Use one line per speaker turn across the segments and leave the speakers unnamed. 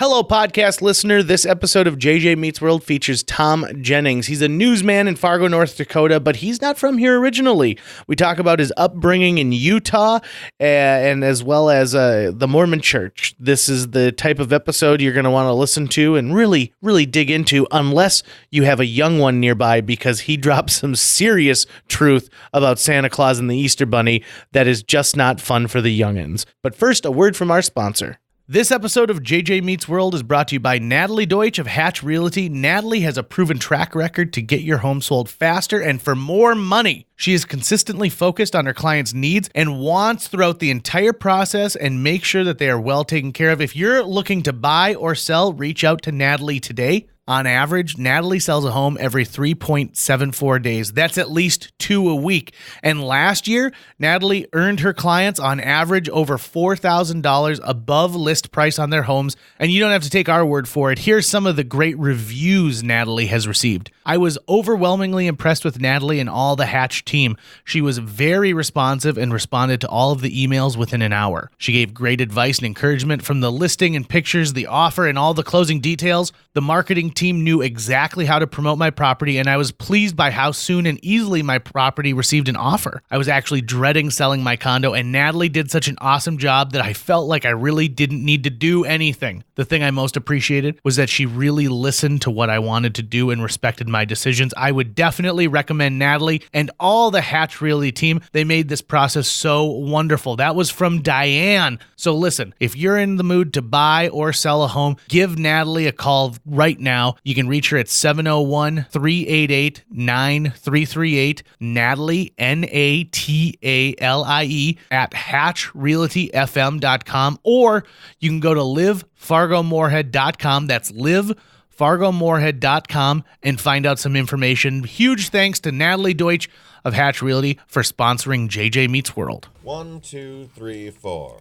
Hello, podcast listener. This episode of JJ Meets World features Tom Jennings. He's a newsman in Fargo, North Dakota, but he's not from here originally. We talk about his upbringing in Utah and as well as the Mormon church. This is the type of episode you're going to want to listen to and really, really dig into unless you have a young one nearby, because he drops some serious truth about Santa Claus and the Easter Bunny that is just not fun for the youngins. But first, a word from our sponsor. This episode of JJ Meets World is brought to you by Natalie Deutsch of Hatch Realty. Natalie has a proven track record to get your home sold faster and for more money. She is consistently focused on her clients' needs and wants throughout the entire process and make sure that they are well taken care of. If you're looking to buy or sell, reach out to Natalie today. On average, Natalie sells a home every 3.74 days. That's at least 2 a week. And last year, Natalie earned her clients on average over $4,000 above list price on their homes. And you don't have to take our word for it. Here's some of the great reviews Natalie has received. I was overwhelmingly impressed with Natalie and all the Hatch team. She was very responsive and responded to all of the emails within an hour. She gave great advice and encouragement from the listing and pictures, the offer, and all the closing details. The marketing team knew exactly how to promote my property, and I was pleased by how soon and easily my property received an offer. I was actually dreading selling my condo, and Natalie did such an awesome job that I felt like I really didn't need to do anything. The thing I most appreciated was that she really listened to what I wanted to do and respected my decisions. I would definitely recommend Natalie and all the Hatch Realty team. They made this process so wonderful. That was from Diane. So listen, if you're in the mood to buy or sell a home, give Natalie a call right now. You can reach her at 701-388-9338. Natalie, Natalie, at hatchrealtyfm.com, or you can go to livefargomorehead.com. That's livefargomorehead.com and find out some information. Huge thanks to Natalie Deutsch of Hatch Realty for sponsoring JJ Meets World.
1, 2, 3, 4.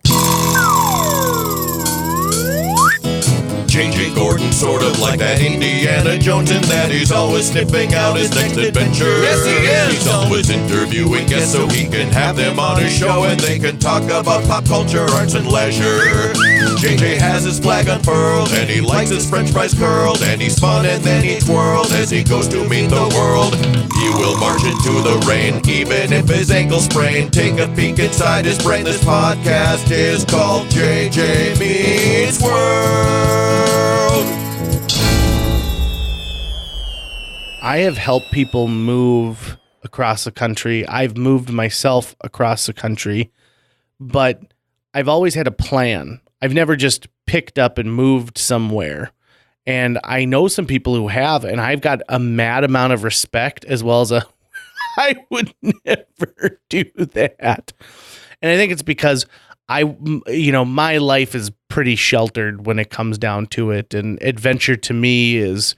J.J. Gordon, sort of like that Indiana Jones, in that he's always sniffing out his next adventure. Yes, he is. He's always interviewing guests so he can have them on his show and they can talk about pop culture, arts, and leisure. J.J. has his flag unfurled and he likes his french fries curled, and he's fun and then he twirled as he goes to meet the world. He will march into the rain even if his ankle sprained. Take a peek inside his brain. This podcast is called JJ Meets World.
I have helped people move across the country. I've moved myself across the country, but I've always had a plan. I've never just picked up and moved somewhere. And I know some people who have, and I've got a mad amount of respect as well as I would never do that. And I think it's because my life is pretty sheltered when it comes down to it. And adventure to me is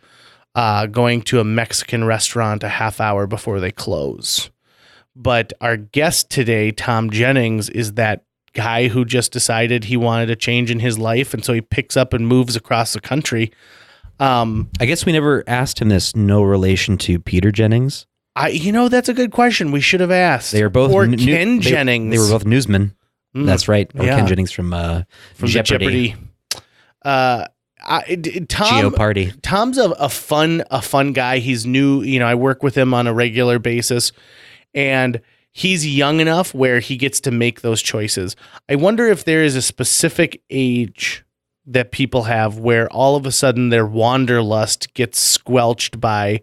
going to a Mexican restaurant a half hour before they close. But our guest today, Tom Jennings, is that guy who just decided he wanted a change in his life. And so he picks up and moves across the country.
I guess we never asked him this. No relation to Peter Jennings?
That's a good question. We should have asked.
They are both
Ken Jennings.
They were both newsmen. That's right. Or
yeah.
Ken Jennings from Jeopardy.
Tom,
Jeopardy.
Tom's a fun guy. He's new. I work with him on a regular basis, and he's young enough where he gets to make those choices. I wonder if there is a specific age that people have where all of a sudden their wanderlust gets squelched by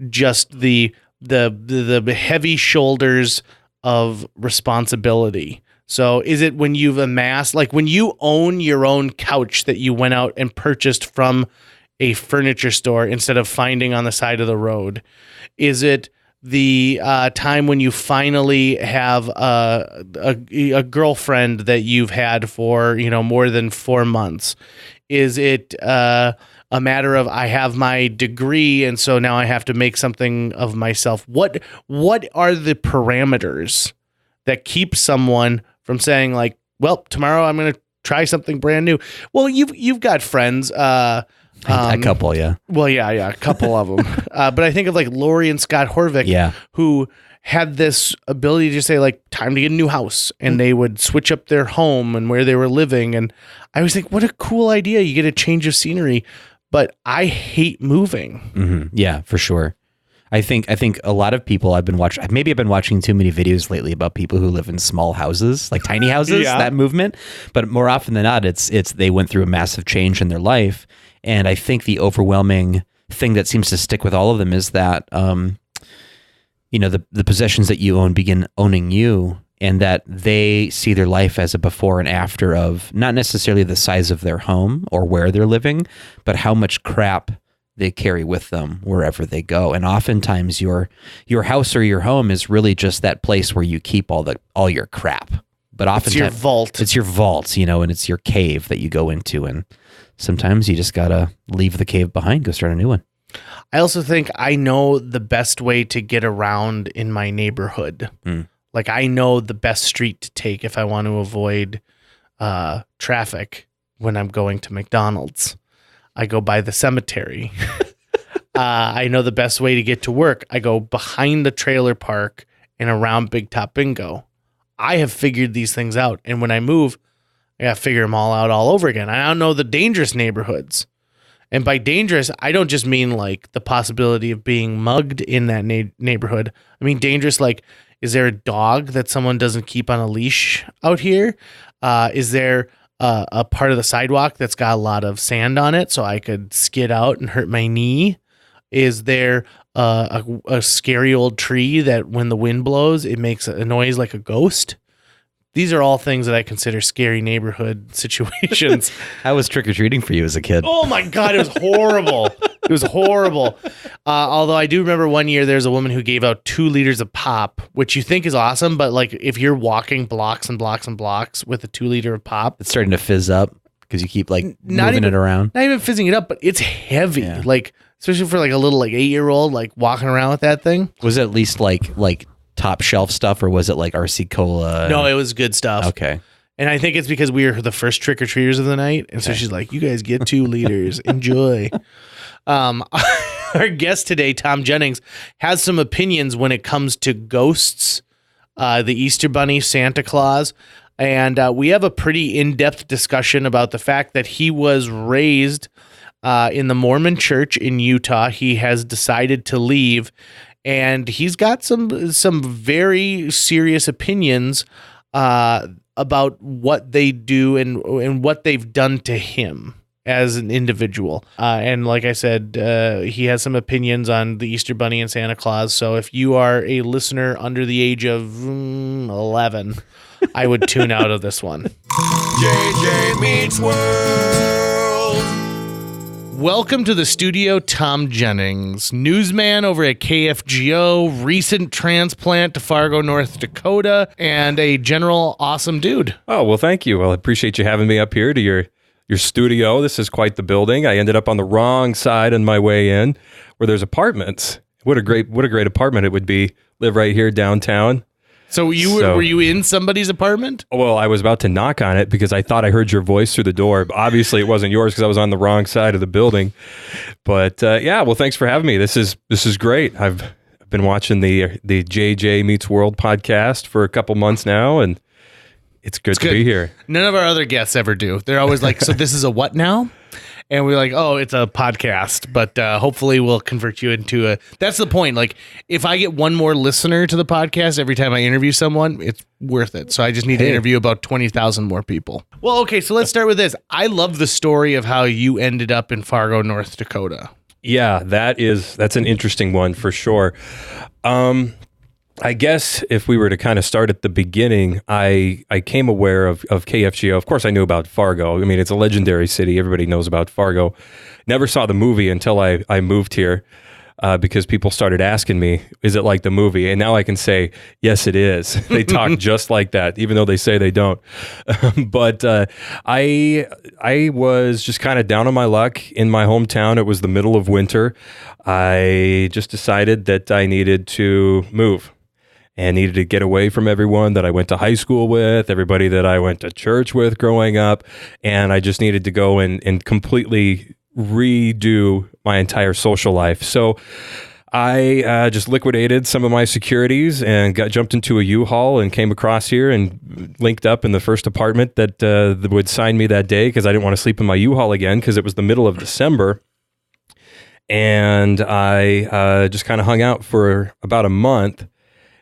just the heavy shoulders of responsibility. So is it when you've amassed, like when you own your own couch that you went out and purchased from a furniture store instead of finding on the side of the road? Is it the time when you finally have a girlfriend that you've had for, more than 4 months? Is it a matter of I have my degree and so now I have to make something of myself? What are the parameters that keep someone from saying like, well, tomorrow I'm going to try something brand new? Well, you've got friends. A
couple, yeah.
Well, yeah, a couple of them. But I think of like Lori and Scott Horvick, who had this ability to say like, time to get a new house, and they would switch up their home and where they were living. And I always think, what a cool idea. You get a change of scenery, but I hate moving.
Mm-hmm. Yeah, for sure. I think a lot of people I've been watching too many videos lately about people who live in small houses, like tiny houses, that movement. But more often than not, it's they went through a massive change in their life. And I think the overwhelming thing that seems to stick with all of them is that, the possessions that you own begin owning you, and that they see their life as a before and after of not necessarily the size of their home or where they're living, but how much crap they carry with them wherever they go. And oftentimes your house or your home is really just that place where you keep all your crap. But oftentimes
it's your vault.
It's your vault, and it's your cave that you go into. And sometimes you just gotta leave the cave behind, go start a new one.
I also think I know the best way to get around in my neighborhood. Like I know the best street to take if I want to avoid traffic when I'm going to McDonald's. I go by the cemetery. I know the best way to get to work. I go behind the trailer park and around Big Top Bingo. I have figured these things out. And when I move, I got to figure them all out all over again. I don't know the dangerous neighborhoods. And by dangerous, I don't just mean like the possibility of being mugged in that neighborhood. I mean dangerous like, is there a dog that someone doesn't keep on a leash out here? Is there a part of the sidewalk that's got a lot of sand on it so I could skid out and hurt my knee? Is there a scary old tree that when the wind blows, it makes a noise like a ghost? These are all things that I consider scary neighborhood situations.
How was trick-or-treating for you as a kid?
Oh my God, it was horrible. It was horrible. Although I do remember one year there's a woman who gave out 2 liters of pop, which you think is awesome, but like if you're walking blocks and blocks and blocks with a 2 liter of pop,
it's starting to fizz up because you keep moving it around.
Not even fizzing it up, but it's heavy. Yeah. Like especially for like a little like 8-year-old like walking around with that thing.
Was it at least like top shelf stuff, or was it like RC Cola?
No, it was good stuff.
Okay.
And I think it's because we were the first trick-or-treaters of the night. And so she's like, you guys get 2 liters. Enjoy. Our guest today, Tom Jennings, has some opinions when it comes to ghosts, the Easter Bunny, Santa Claus. And we have a pretty in-depth discussion about the fact that he was raised in the Mormon church in Utah. He has decided to leave. And he's got some very serious opinions about what they do and what they've done to him as an individual. And like I said, he has some opinions on the Easter Bunny and Santa Claus. So if you are a listener under the age of 11, I would tune out of this one.
JJ Meets World.
Welcome to the studio, Tom Jennings, newsman over at KFGO, recent transplant to Fargo, North Dakota, and a general awesome dude.
Oh, well, thank you. Well, I appreciate you having me up here to your studio. This is quite the building. I ended up on the wrong side on my way in where there's apartments. What a great apartment it would be. Live right here downtown.
So were you in somebody's apartment?
Well, I was about to knock on it because I thought I heard your voice through the door. Obviously, it wasn't yours because I was on the wrong side of the building. But yeah, well, thanks for having me. This is great. I've been watching the JJ Meets World podcast for a couple months now, and it's good to be here.
None of our other guests ever do. They're always like, so this is a what now? And we're like, oh, it's a podcast, but hopefully we'll convert you into a... That's the point. Like, if I get one more listener to the podcast every time I interview someone, it's worth it. So I just need to interview about 20,000 more people. Well, okay, so let's start with this. I love the story of how you ended up in Fargo, North Dakota.
Yeah, that's an interesting one for sure. I guess if we were to kind of start at the beginning, I came aware of KFGO. Of course, I knew about Fargo. I mean, it's a legendary city. Everybody knows about Fargo. Never saw the movie until I moved here because people started asking me, is it like the movie? And now I can say, yes, it is. They talk just like that, even though they say they don't. But I was just kind of down on my luck in my hometown. It was the middle of winter. I just decided that I needed to move. And needed to get away from everyone that I went to high school with, everybody that I went to church with growing up. And I just needed to go and completely redo my entire social life. So I just liquidated some of my securities and jumped into a U-Haul and came across here and linked up in the first apartment that would sign me that day because I didn't want to sleep in my U-Haul again because it was the middle of December. And I just kind of hung out for about a month.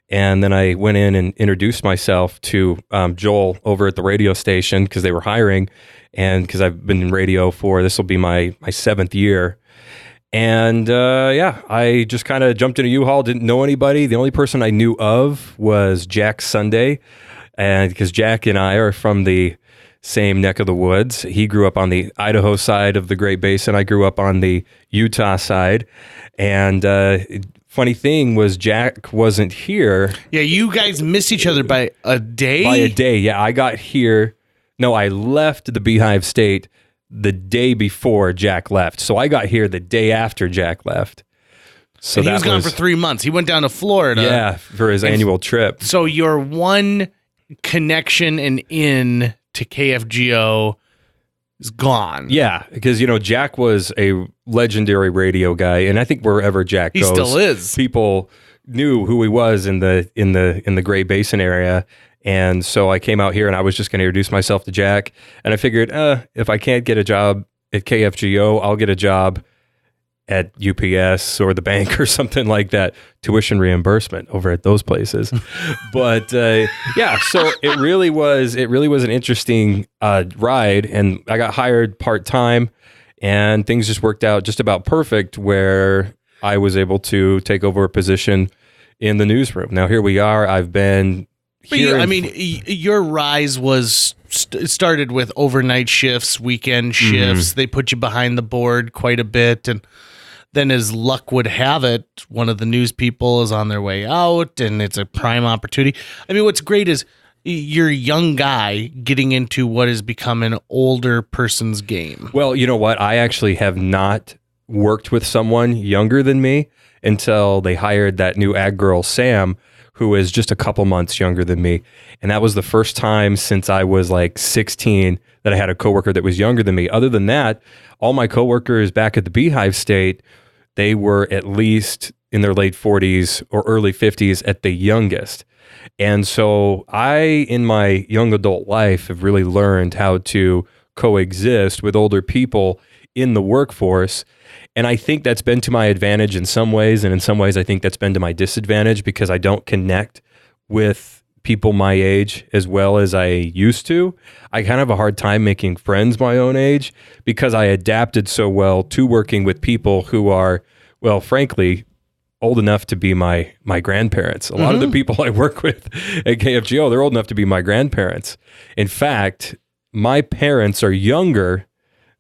And then I went in and introduced myself to Joel over at the radio station because they were hiring. And because I've been in radio this will be my 7th year. And I just kind of jumped in a U-Haul, didn't know anybody. The only person I knew of was Jack Sunday. And because Jack and I are from the same neck of the woods. He grew up on the Idaho side of the Great Basin. I grew up on the Utah side. And funny thing was Jack wasn't here.
Yeah, you guys missed each other by a day?
By a day, yeah. I got here. No, I left the Beehive State the day before Jack left. So I got here the day after Jack left. So
and he was gone for 3 months. He went down to Florida.
Yeah, for his annual trip.
So your one connection and in to KFGO is gone.
Yeah, because Jack was a legendary radio guy, and I think wherever Jack goes,
he still is.
People knew who he was in the Great Basin area. And so I came out here and I was just going to introduce myself to Jack. And I figured, if I can't get a job at KFGO, I'll get a job at UPS or the bank or something like that, tuition reimbursement over at those places. But so it really was an interesting ride. And I got hired part-time and things just worked out just about perfect where I was able to take over a position in the newsroom. Now here we are. I've been...
But your rise was started with overnight shifts, weekend shifts. Mm-hmm. They put you behind the board quite a bit. And then as luck would have it, one of the news people is on their way out and it's a prime opportunity. I mean, what's great is you're a young guy getting into what has become an older person's game.
Well, you know what? I actually have not worked with someone younger than me until they hired that new ag girl, Sam, who is just a couple months younger than me. And that was the first time since I was like 16 that I had a coworker that was younger than me. Other than that, all my coworkers back at the Beehive State, they were at least in their late 40s or early 50s at the youngest. And so I, in my young adult life, have really learned how to coexist with older people in the workforce. And I think that's been to my advantage in some ways. And in some ways, I think that's been to my disadvantage because I don't connect with people my age as well as I used to. I kind of have a hard time making friends my own age because I adapted so well to working with people who are, well, frankly, old enough to be my grandparents. A lot of the people I work with at KFGO, they're old enough to be my grandparents. In fact, my parents are younger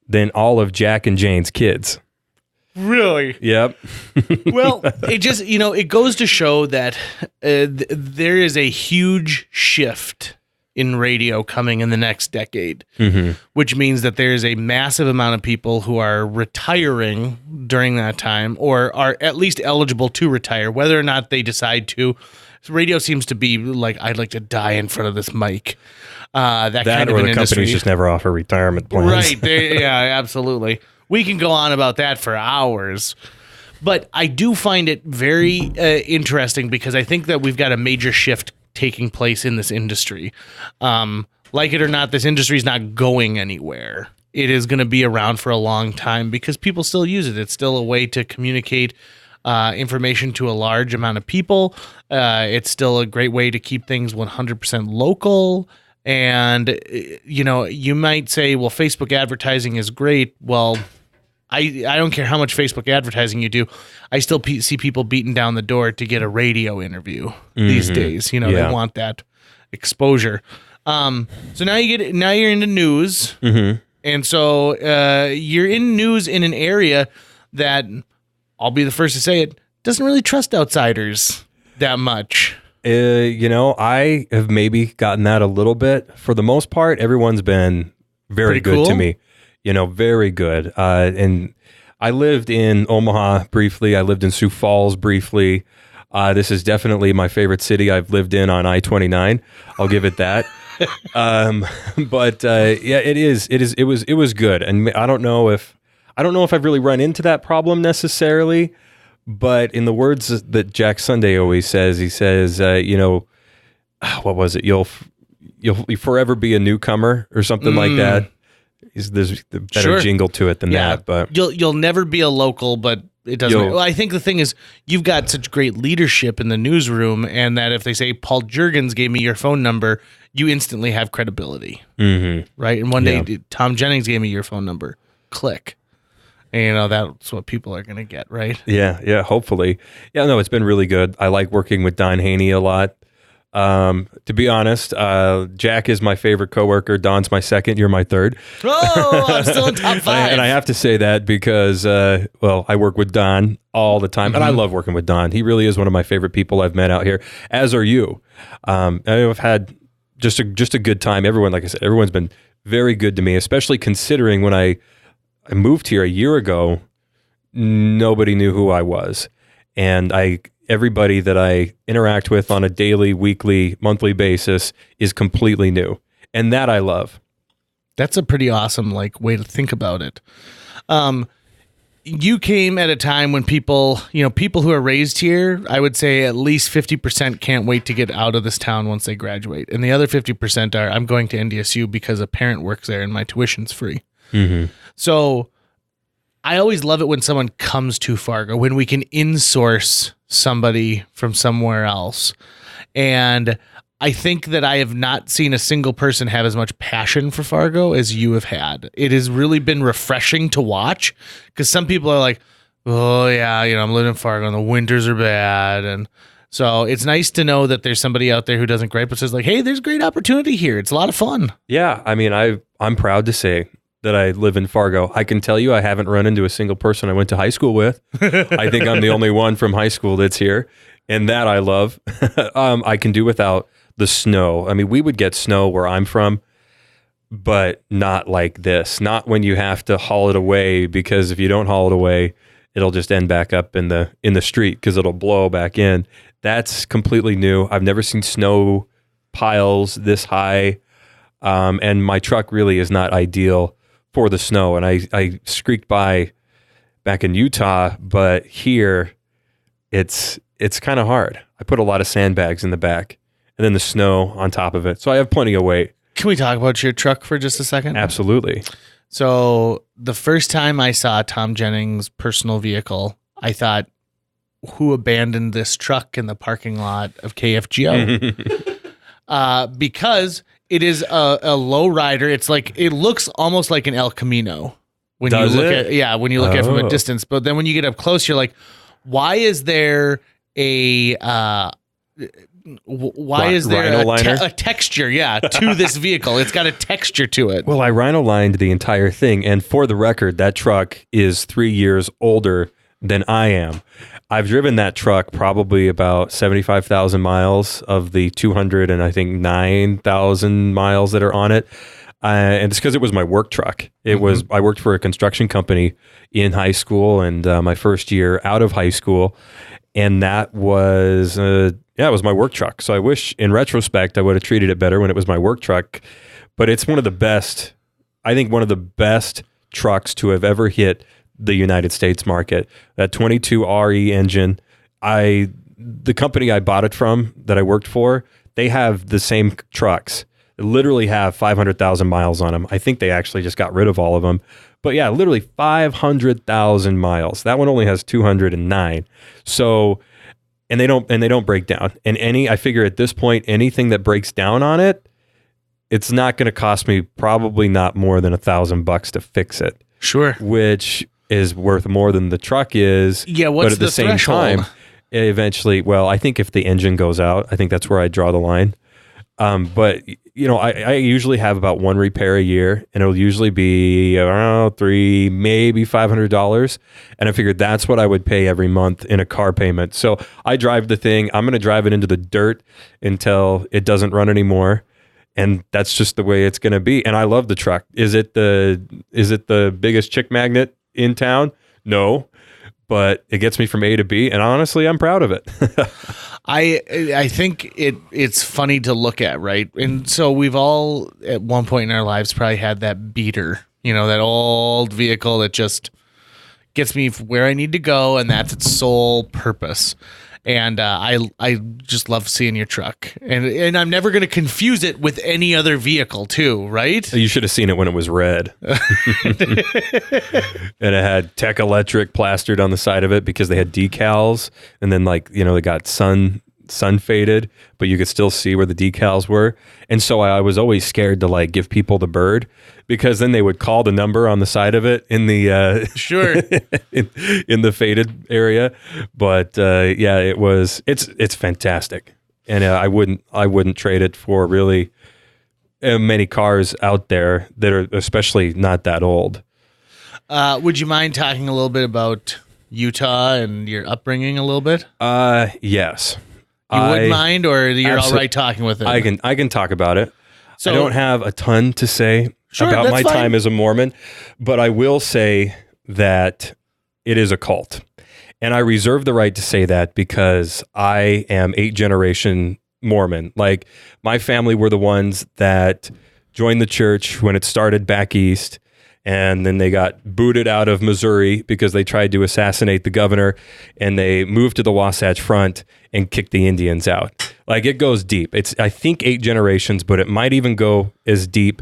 than all of Jack and Jane's kids.
Really?
Yep.
Well, it just, it goes to show that there is a huge shift in radio coming in the next decade, which means that there is a massive amount of people who are retiring during that time or are at least eligible to retire, whether or not they decide to. Radio seems to be like, I'd like to die in front of this mic. That kind of
or
an
the
industry.
companies just never offer retirement plans.
Right. Yeah, absolutely. We can go on about that for hours. But I do find it very interesting because I think that we've got a major shift taking place in this industry. Like it or not, this industry is not going anywhere. It is going to be around for a long time because people still use it. It's still a way to communicate information to a large amount of people. It's still a great way to keep things 100% local. And, you might say, well, Facebook advertising is great. Well, I don't care how much Facebook advertising you do. I still see people beating down the door to get a radio interview these days. They want that exposure. So now you're into news. And so you're in news in an area that, I'll be the first to say it, doesn't really trust outsiders that much.
I have maybe gotten that a little bit. For the most part, everyone's been very good to me. Very good. And I lived in Omaha briefly. I lived in Sioux Falls briefly. This is definitely my favorite city I've lived in on I-29. I'll give it that. But it is. It was good. And I don't know if I've really run into that problem necessarily. But in the words that Jack Sunday always says, he says, what was it? You'll forever be a newcomer or something like that. There's the better jingle to it than that. But
you'll never be a local, but it doesn't. Well, I think the thing is, you've got such great leadership in the newsroom, and that if they say Paul Jurgens gave me your phone number, you instantly have credibility, right? And one day Tom Jennings gave me your phone number. Click. And, that's what people are going to get, right?
Yeah, hopefully. Yeah, no, it's been really good. I like working with Don Haney a lot. To be honest, Jack is my favorite coworker. Don's my second. You're my third.
Oh, I'm still in top 5.
And I have to say that because, I work with Don all the time, and I love working with Don. He really is one of my favorite people I've met out here, as are you. I've had just a good time. Everyone, like I said, everyone's been very good to me, especially considering when I moved here a year ago, nobody knew who I was. And everybody that I interact with on a daily, weekly, monthly basis is completely new. And that I love.
That's a pretty awesome way to think about it. You came at a time when people who are raised here, I would say at least 50% can't wait to get out of this town once they graduate. And the other 50% are, I'm going to NDSU because a parent works there and my tuition's free. So I always love it when someone comes to Fargo, when we can insource somebody from somewhere else. And I think that I have not seen a single person have as much passion for Fargo as you have had. It has really been refreshing to watch, because some people are like, oh yeah, I'm living in Fargo and the winters are bad. And so it's nice to know that there's somebody out there who doesn't gripe, but says like, hey, there's great opportunity here. It's a lot of fun.
Yeah. I mean, I'm proud to say that I live in Fargo. I can tell you I haven't run into a single person I went to high school with. I think I'm the only one from high school that's here, and that I love. I can do without the snow. I mean, we would get snow where I'm from, but not like this. Not when you have to haul it away, because if you don't haul it away, it'll just end back up in the street because it'll blow back in. That's completely new. I've never seen snow piles this high, and my truck really is not ideal for the snow. And I streaked by back in Utah, but here it's kind of hard. I put a lot of sandbags in the back and then the snow on top of it. So I have plenty of weight.
Can we talk about your truck for just a second?
Absolutely.
So the first time I saw Tom Jennings' personal vehicle, I thought, who abandoned this truck in the parking lot of KFGO? Because it is a low rider. It's it looks almost like an El Camino when you look at it from a distance. But then when you get up close, you're like, why is there a texture to this vehicle? It's got a texture to it.
Well, I rhino-lined the entire thing, and for the record, that truck is 3 years older than I am. I've driven that truck probably about 75,000 miles of the 209,000 miles that are on it. And it's because it was my work truck. I worked for a construction company in high school, and my first year out of high school. And that was, it was my work truck. So I wish in retrospect, I would have treated it better when it was my work truck, but it's one of the best trucks to have ever hit the United States market. That 22 RE engine, the company I bought it from that I worked for, they have the same trucks. They literally have 500,000 miles on them. I think they actually just got rid of all of them. But yeah, literally 500,000 miles. That one only has 209. So, and they don't break down. And I figure at this point, anything that breaks down on it, it's not going to cost me probably not more than $1,000 to fix it.
Sure.
Which is worth more than the truck is.
Yeah, what's
but at the same
threshold?
Time, eventually, well, I think if the engine goes out, I think that's where I draw the line. But I usually have about one repair a year, and it'll usually be around $300, maybe $500. And I figured that's what I would pay every month in a car payment. So I drive the thing. I'm going to drive it into the dirt until it doesn't run anymore. And that's just the way it's going to be. And I love the truck. Is it the biggest chick magnet in town? No, but it gets me from A to B. And honestly, I'm proud of it.
I think it's funny to look at, right? And so we've all at one point in our lives probably had that beater, that old vehicle that just gets me where I need to go, and that's its sole purpose. And I just love seeing your truck, and I'm never going to confuse it with any other vehicle too, right?
You should have seen it when it was red. And it had Tech Electric plastered on the side of it because they had decals, and then they got sun faded, but you could still see where the decals were. And so I was always scared to give people the bird, because then they would call the number on the side of it in the
Sure
in the faded area. But it's fantastic, and I wouldn't trade it for really many cars out there that are especially not that old.
Would you mind talking a little bit about Utah and your upbringing a little bit?
Yes.
You wouldn't mind, or you're all right talking with it?
I can talk about it.
So,
I don't have a ton to say about my time as a Mormon, but I will say that it is a cult. And I reserve the right to say that because I am 8th generation Mormon. Like, my family were the ones that joined the church when it started back east. And then they got booted out of Missouri because they tried to assassinate the governor, and they moved to the Wasatch Front and kicked the Indians out. Like, it goes deep. It's, I think, 8 generations, but it might even go as deep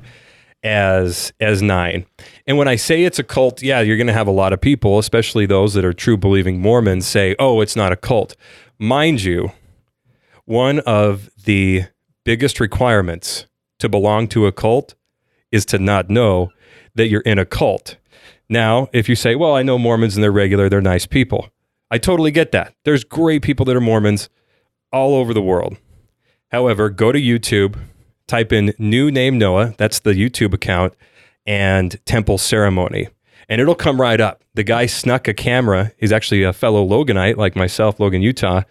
as 9. And when I say it's a cult, yeah, you're going to have a lot of people, especially those that are true believing Mormons, say, oh, it's not a cult. Mind you, one of the biggest requirements to belong to a cult is to not know that you're in a cult. Now, if you say, well, I know Mormons and they're regular, they're nice people. I totally get that. There's great people that are Mormons all over the world. However, go to YouTube, type in New Name Noah, that's the YouTube account, and Temple Ceremony, and it'll come right up. The guy snuck a camera. He's actually a fellow Loganite like myself, Logan, Utah,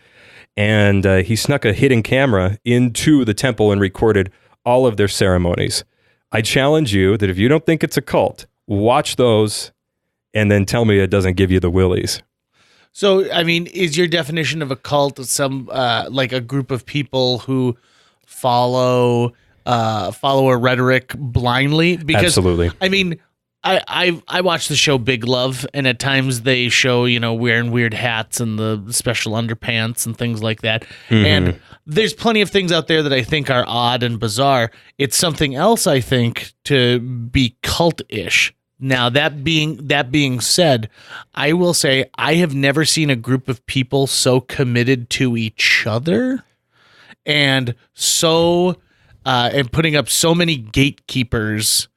and he snuck a hidden camera into the temple and recorded all of their ceremonies. I challenge you that if you don't think it's a cult, watch those and then tell me it doesn't give you the willies.
So, I mean, is your definition of a cult some like a group of people who follow a rhetoric blindly? Because,
absolutely.
I mean, I watch the show Big Love, and at times they show, wearing weird hats and the special underpants and things like that. Mm-hmm. And there's plenty of things out there that I think are odd and bizarre. It's something else, I think, to be cult-ish. Now, that being said, I will say I have never seen a group of people so committed to each other and and putting up so many gatekeepers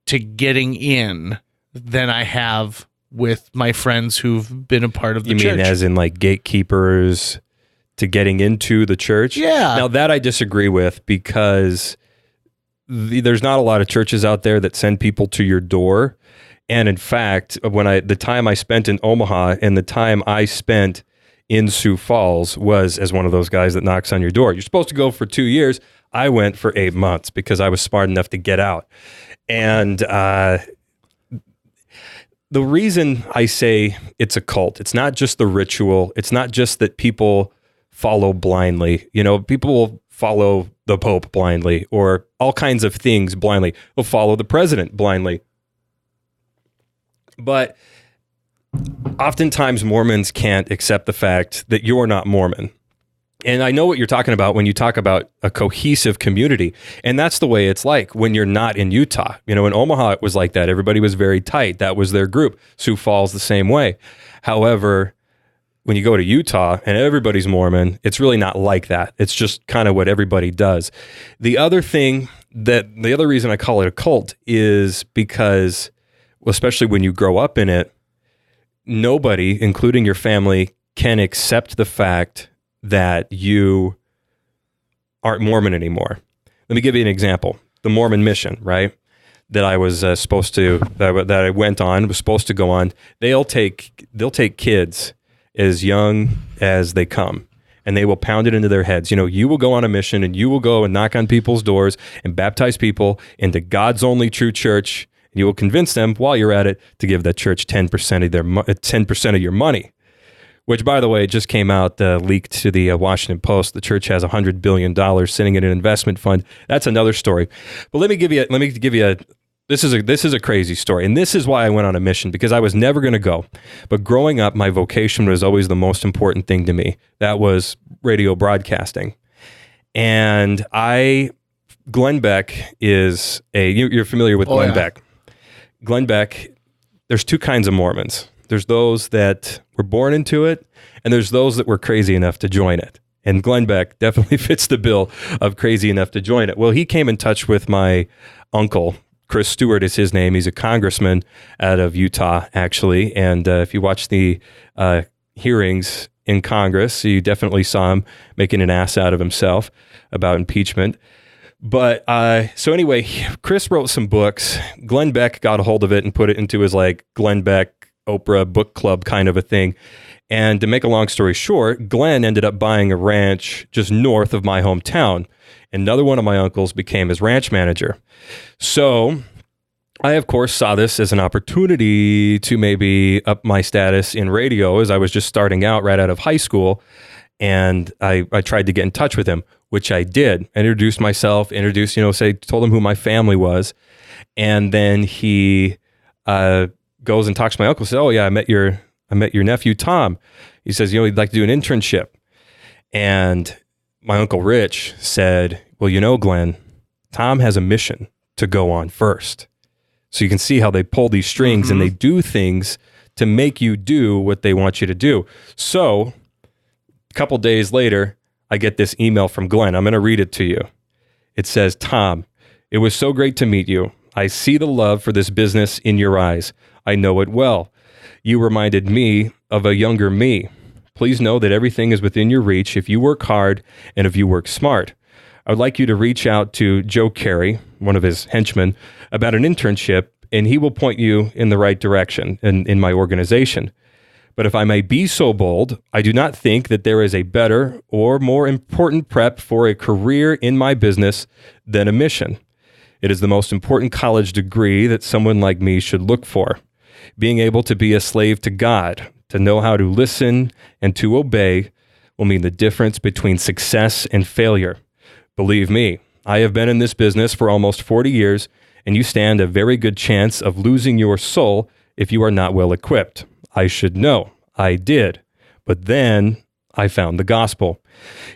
to getting in than I have with my friends who've been a part of the church.
You mean as in like gatekeepers to getting into the church?
Yeah.
Now that I disagree with, because there's not a lot of churches out there that send people to your door. And in fact, the time I spent in Omaha and the time I spent in Sioux Falls was as one of those guys that knocks on your door. You're supposed to go for 2 years. I went for 8 months because I was smart enough to get out. And the reason I say it's a cult, it's not just the ritual. It's not just that people follow blindly. People will follow the Pope blindly or all kinds of things blindly. They'll follow the president blindly. But oftentimes Mormons can't accept the fact that you're not Mormon. And I know what you're talking about when you talk about a cohesive community. And that's the way it's like when you're not in Utah. In Omaha, it was like that. Everybody was very tight. That was their group. Sioux Falls the same way. However, when you go to Utah and everybody's Mormon, it's really not like that. It's just kind of what everybody does. The other reason I call it a cult is because, especially when you grow up in it, nobody, including your family, can accept the fact that you aren't Mormon anymore. Let me give you an example. The Mormon mission, right? That I was that I went on, was supposed to go on. They'll take kids as young as they come, and they will pound it into their heads. You will go on a mission, and you will go and knock on people's doors and baptize people into God's only true church. And you will convince them while you're at it to give that church 10% of your money. Which, by the way, just came out, leaked to the Washington Post. The church has $100 billion sitting in an investment fund. That's another story. But let me give you This is a crazy story, and this is why I went on a mission, because I was never going to go. But growing up, my vocation was always the most important thing to me. That was radio broadcasting. And Glenn Beck is you're familiar with Glenn Beck. Glenn Beck, there's two kinds of Mormons. There's those that were born into it, and there's those that were crazy enough to join it. And Glenn Beck definitely fits the bill of crazy enough to join it. Well, he came in touch with my uncle. Chris Stewart is his name. He's a congressman out of Utah, actually. And if you watch the hearings in Congress, you definitely saw him making an ass out of himself about impeachment. But so anyway, Chris wrote some books. Glenn Beck got a hold of it and put it into his like Glenn Beck Oprah book club kind of a thing. And to make a long story short, Glenn ended up buying a ranch just north of my hometown. Another one of my uncles became his ranch manager. So I, of course, saw this as an opportunity to maybe up my status in radio, as I was just starting out right out of high school. And I tried to get in touch with him, which I did. I introduced myself, told him who my family was. And then he goes and talks to my uncle, says, "Oh yeah, I met your nephew, Tom." He says, he'd like to do an internship. And my Uncle Rich said, "Well, Glenn, Tom has a mission to go on first." So you can see how they pull these strings and they do things to make you do what they want you to do. So a couple days later, I get this email from Glenn. I'm going to read it to you. It says, "Tom, it was so great to meet you. I see the love for this business in your eyes. I know it well. You reminded me of a younger me. Please know that everything is within your reach if you work hard and if you work smart. I would like you to reach out to Joe Carey, one of his henchmen, about an internship, and he will point you in the right direction in my organization. But if I may be so bold, I do not think that there is a better or more important prep for a career in my business than a mission. It is the most important college degree that someone like me should look for. Being able to be a slave to God, to know how to listen and to obey, will mean the difference between success and failure. Believe me, I have been in this business for almost 40 years, and you stand a very good chance of losing your soul if you are not well equipped. I should know. I did. But then I found the gospel.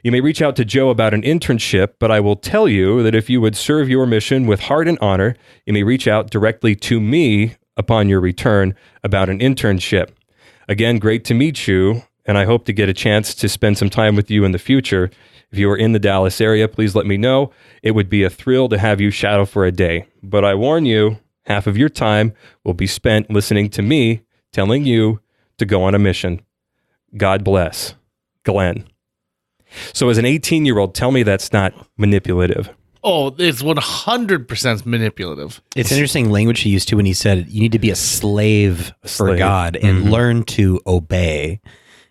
You may reach out to Joe about an internship, but I will tell you that if you would serve your mission with heart and honor, you may reach out directly to me upon your return about an internship. Again, great to meet you, and I hope to get a chance to spend some time with you in the future. If you are in the Dallas area, please let me know. It would be a thrill to have you shadow for a day. But I warn you, half of your time will be spent listening to me telling you to go on a mission. God bless. Glenn." So as an 18-year-old, tell me that's not manipulative.
Oh, it's 100% manipulative.
It's interesting language he used to when he said you need to be a slave for God and learn to obey.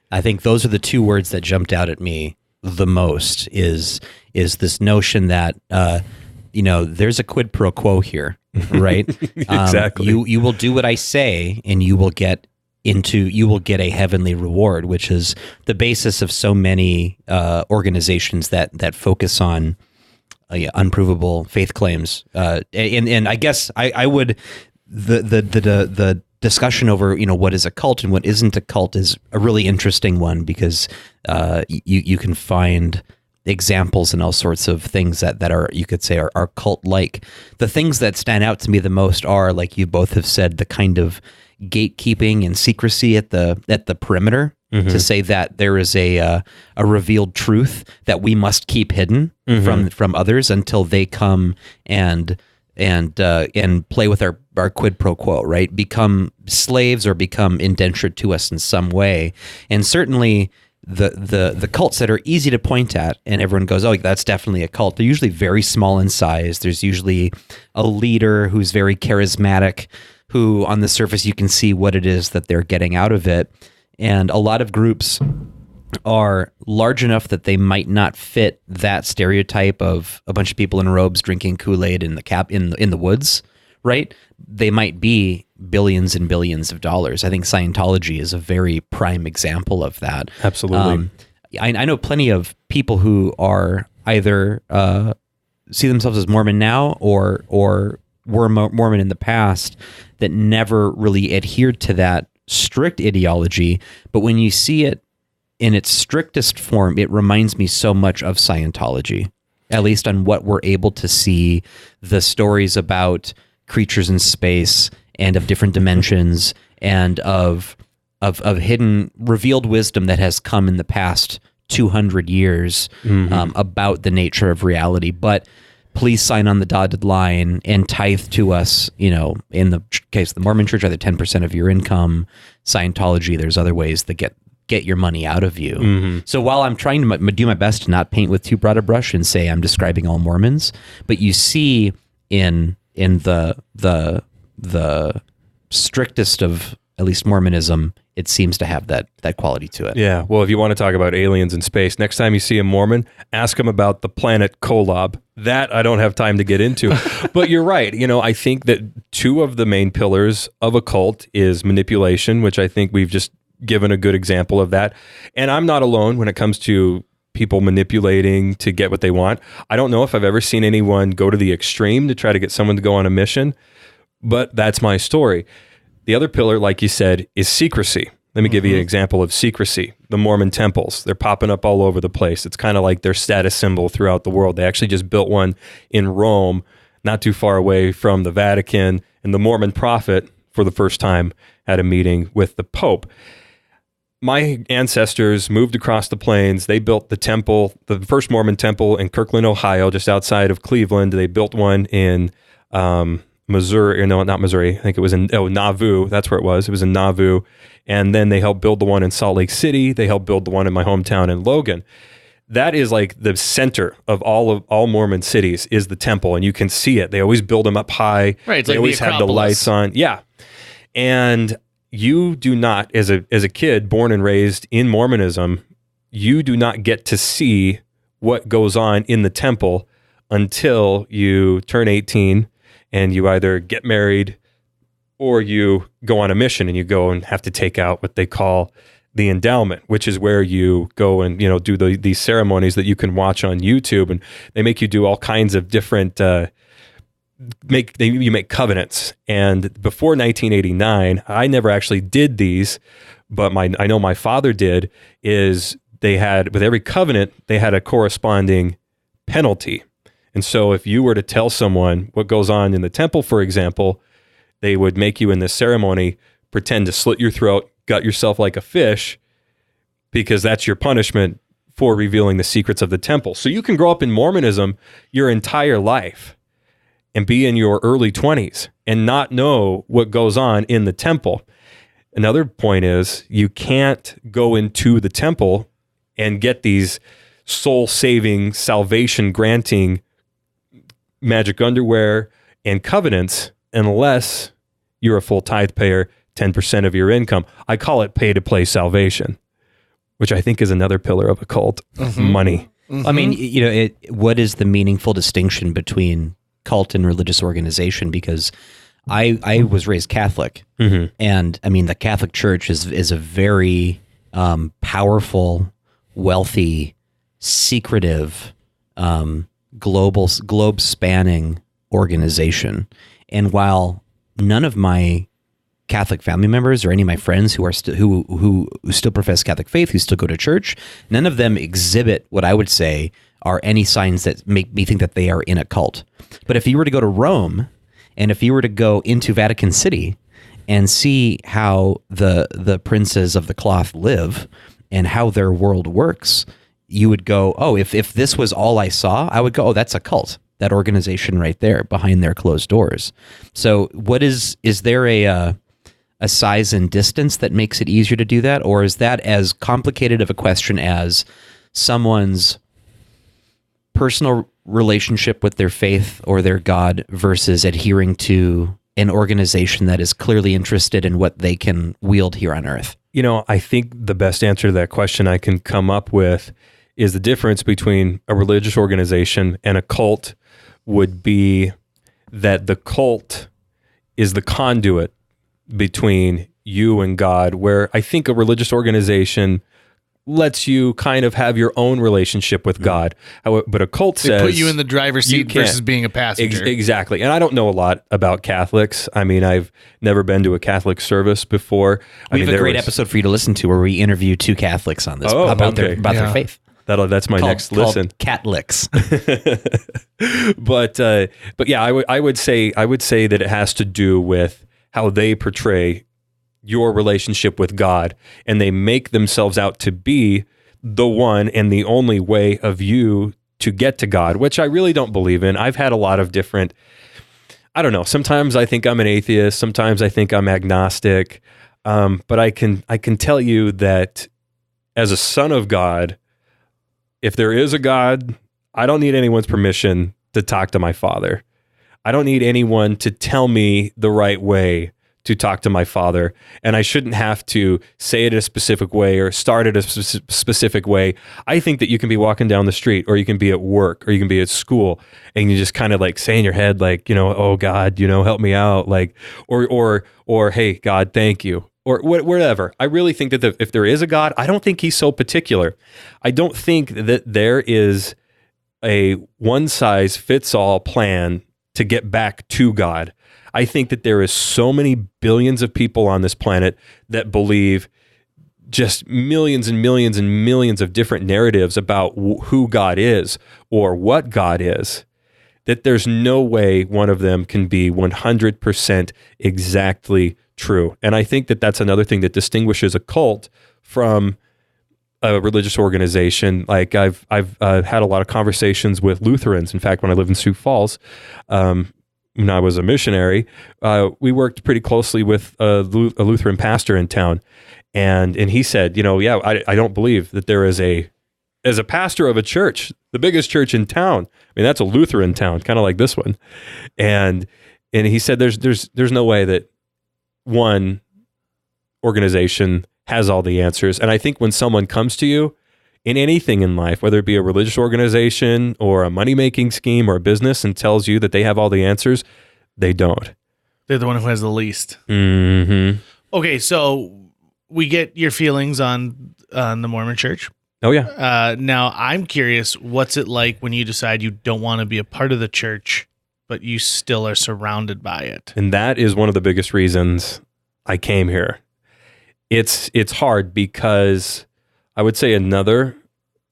I think those are the two words that jumped out at me the most is this notion that there's a quid pro quo here, right?
Exactly.
You will do what I say and you will get a heavenly reward, which is the basis of so many organizations that focus on unprovable faith claims. And I guess I would the discussion over what is a cult and what isn't a cult is a really interesting one because you can find examples and all sorts of things that are, you could say, are cult-like. The things that stand out to me the most are, like you both have said, the kind of gatekeeping and secrecy at the perimeter, to say that there is a revealed truth that we must keep hidden from others until they come and play with our quid pro quo, right? Become slaves or become indentured to us in some way. And certainly the cults that are easy to point at and everyone goes, oh, that's definitely a cult. They're usually very small in size. There's usually a leader who's very charismatic, who on the surface you can see what it is that they're getting out of it. And a lot of groups are large enough that they might not fit that stereotype of a bunch of people in robes drinking Kool-Aid in the woods, right? They might be billions and billions of dollars. I think Scientology is a very prime example of that.
Absolutely.
I know plenty of people who are either see themselves as Mormon now or were Mormon in the past that never really adhered to that strict ideology. But when you see it in its strictest form, it reminds me so much of Scientology, at least on what we're able to see, the stories about creatures in space and of different dimensions and of hidden, revealed wisdom that has come in the past 200 years about the nature of reality. But please sign on the dotted line and tithe to us, in the case of the Mormon Church, either 10% of your income. Scientology, there's other ways that get your money out of you. So while I'm trying to do my best to not paint with too broad a brush and say I'm describing all Mormons, but you see in the strictest of at least Mormonism, it seems to have that quality to it.
Yeah. Well, if you want to talk about aliens in space, next time you see a Mormon, ask them about the planet Kolob. That I don't have time to get into. But you're right. I think that two of the main pillars of a cult is manipulation, which I think we've just given a good example of that. And I'm not alone when it comes to people manipulating to get what they want. I don't know if I've ever seen anyone go to the extreme to try to get someone to go on a mission, but that's my story. The other pillar, like you said, is secrecy. Let me give you an example of secrecy. The Mormon temples, they're popping up all over the place. It's kind of like their status symbol throughout the world. They actually just built one in Rome, not too far away from the Vatican. And the Mormon prophet, for the first time, had a meeting with the Pope. My ancestors moved across the plains. They built the temple, the first Mormon temple in Kirkland, Ohio, just outside of Cleveland. They built one in Missouri, no, not Missouri. I think it was in Nauvoo. That's where it was. It was in Nauvoo. And then they helped build the one in Salt Lake City. They helped build the one in my hometown in Logan. That is like the center of all Mormon cities is the temple, and you can see it. They always build them up high.
Right, it's
they
like
always
the
have the lights on. Yeah, and you do not, as a kid born and raised in Mormonism, you do not get to see what goes on in the temple until you turn 18 and you either get married or you go on a mission and you go and have to take out what they call the endowment, which is where you go and do these ceremonies that you can watch on YouTube, and they make you do all kinds of different you make covenants. And before 1989, I never actually did these, but I know my father did. Is they had, with every covenant, they had a corresponding penalty. And so if you were to tell someone what goes on in the temple, for example, they would make you in this ceremony pretend to slit your throat, gut yourself like a fish, because that's your punishment for revealing the secrets of the temple. So you can grow up in Mormonism your entire life and be in your early 20s and not know what goes on in the temple. Another point is you can't go into the temple and get these soul-saving, salvation-granting magic underwear and covenants unless you're a full tithe payer, 10% of your income. I call it pay-to-play salvation, which I think is another pillar of a cult. Money.
I mean, what is the meaningful distinction between cult and religious organization? Because I was raised Catholic, and I mean the Catholic Church is a very powerful, wealthy, secretive, globe spanning organization. And while none of my Catholic family members or any of my friends who are who still profess Catholic faith, who still go to church, none of them exhibit what I would say are any signs that make me think that they are in a cult. But if you were to go to Rome, and if you were to go into Vatican City and see how the princes of the cloth live and how their world works, you would go, oh, if this was all I saw, I would go, oh, that's a cult. That organization right there behind their closed doors. So is there a size and distance that makes it easier to do that? Or is that as complicated of a question as someone's personal relationship with their faith or their God versus adhering to an organization that is clearly interested in what they can wield here on earth?
I think the best answer to that question I can come up with is the difference between a religious organization and a cult would be that the cult is the conduit between you and God, where I think a religious organization lets you kind of have your own relationship with God. But a cult
They
says
put you in the driver's seat versus being a passenger.
Exactly. And I don't know a lot about Catholics. I mean, I've never been to a Catholic service before.
We have a great episode for you to listen to where we interview 2 Catholics on this about their faith.
That's my next listen.
Catlicks.
But yeah, I would say that it has to do with how they portray your relationship with God, and they make themselves out to be the one and the only way of you to get to God, which I really don't believe in. I've had a lot of different, I don't know, sometimes I think I'm an atheist, sometimes I think I'm agnostic, but I can tell you that as a son of God, if there is a God, I don't need anyone's permission to talk to my Father. I don't need anyone to tell me the right way to talk to my Father, and I shouldn't have to say it a specific way or start it a specific way. I think that you can be walking down the street, or you can be at work, or you can be at school, and you just kind of like say in your head, like, oh God, help me out, like, or hey God, thank you, or whatever. I really think that if there is a God, I don't think he's so particular. I don't think that there is a one-size-fits-all plan to get back to God. I think that there is so many billions of people on this planet that believe just millions and millions and millions of different narratives about who God is or what God is, that there's no way one of them can be 100% exactly true. And I think that that's another thing that distinguishes a cult from a religious organization. Like I've had a lot of conversations with Lutherans. In fact, when I lived in Sioux Falls, when I was a missionary, we worked pretty closely with a Lutheran pastor in town. And he said, I don't believe that there is as a pastor of a church, the biggest church in town. I mean, that's a Lutheran town, kind of like this one. And he said, there's no way that one organization has all the answers. And I think when someone comes to you in anything in life, whether it be a religious organization or a money-making scheme or a business, and tells you that they have all the answers, they don't.
They're the one who has the least.
Mm-hmm.
Okay, so we get your feelings on the Mormon Church.
Oh, yeah.
Now, I'm curious, what's it like when you decide you don't want to be a part of the church, but you still are surrounded by it?
And that is one of the biggest reasons I came here. It's hard because I would say another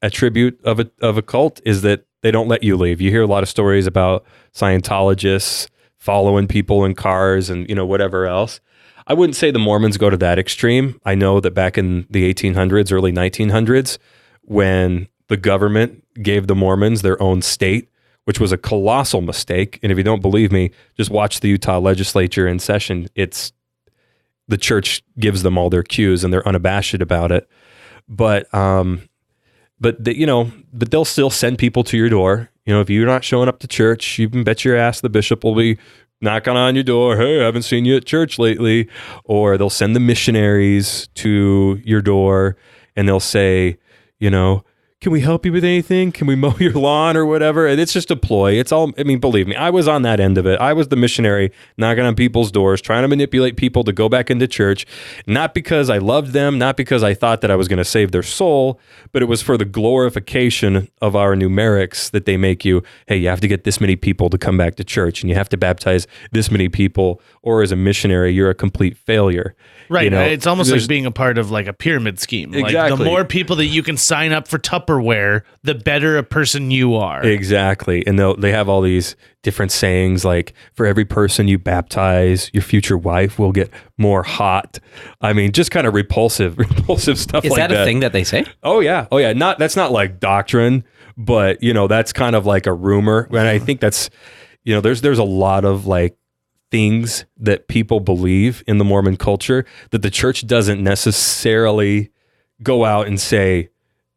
attribute of a cult is that they don't let you leave. You hear a lot of stories about Scientologists following people in cars and whatever else. I wouldn't say the Mormons go to that extreme. I know that back in the 1800s, early 1900s, when the government gave the Mormons their own state, which was a colossal mistake. And if you don't believe me, just watch the Utah legislature in session. The church gives them all their cues and they're unabashed about it. But they'll still send people to your door. If you're not showing up to church, you can bet your ass the bishop will be knocking on your door. Hey, I haven't seen you at church lately. Or they'll send the missionaries to your door and they'll say, can we help you with anything? Can we mow your lawn or whatever? And it's just a ploy. It's all, believe me, I was on that end of it. I was the missionary knocking on people's doors, trying to manipulate people to go back into church, not because I loved them, not because I thought that I was going to save their soul, but it was for the glorification of our numerics that they make you, hey, you have to get this many people to come back to church and you have to baptize this many people, or as a missionary, you're a complete failure.
Right. It's almost like being a part of like a pyramid scheme.
Exactly.
Like the more people that you can sign up for Tupperware, the better a person you are.
Exactly. And they have all these different sayings like, for every person you baptize, your future wife will get more hot. I mean, just kind of repulsive stuff.
Is
like
that a thing that they say?
Oh yeah. That's not like doctrine, but that's kind of like a rumor. And I think that's, there's a lot of like things that people believe in the Mormon culture that the church doesn't necessarily go out and say,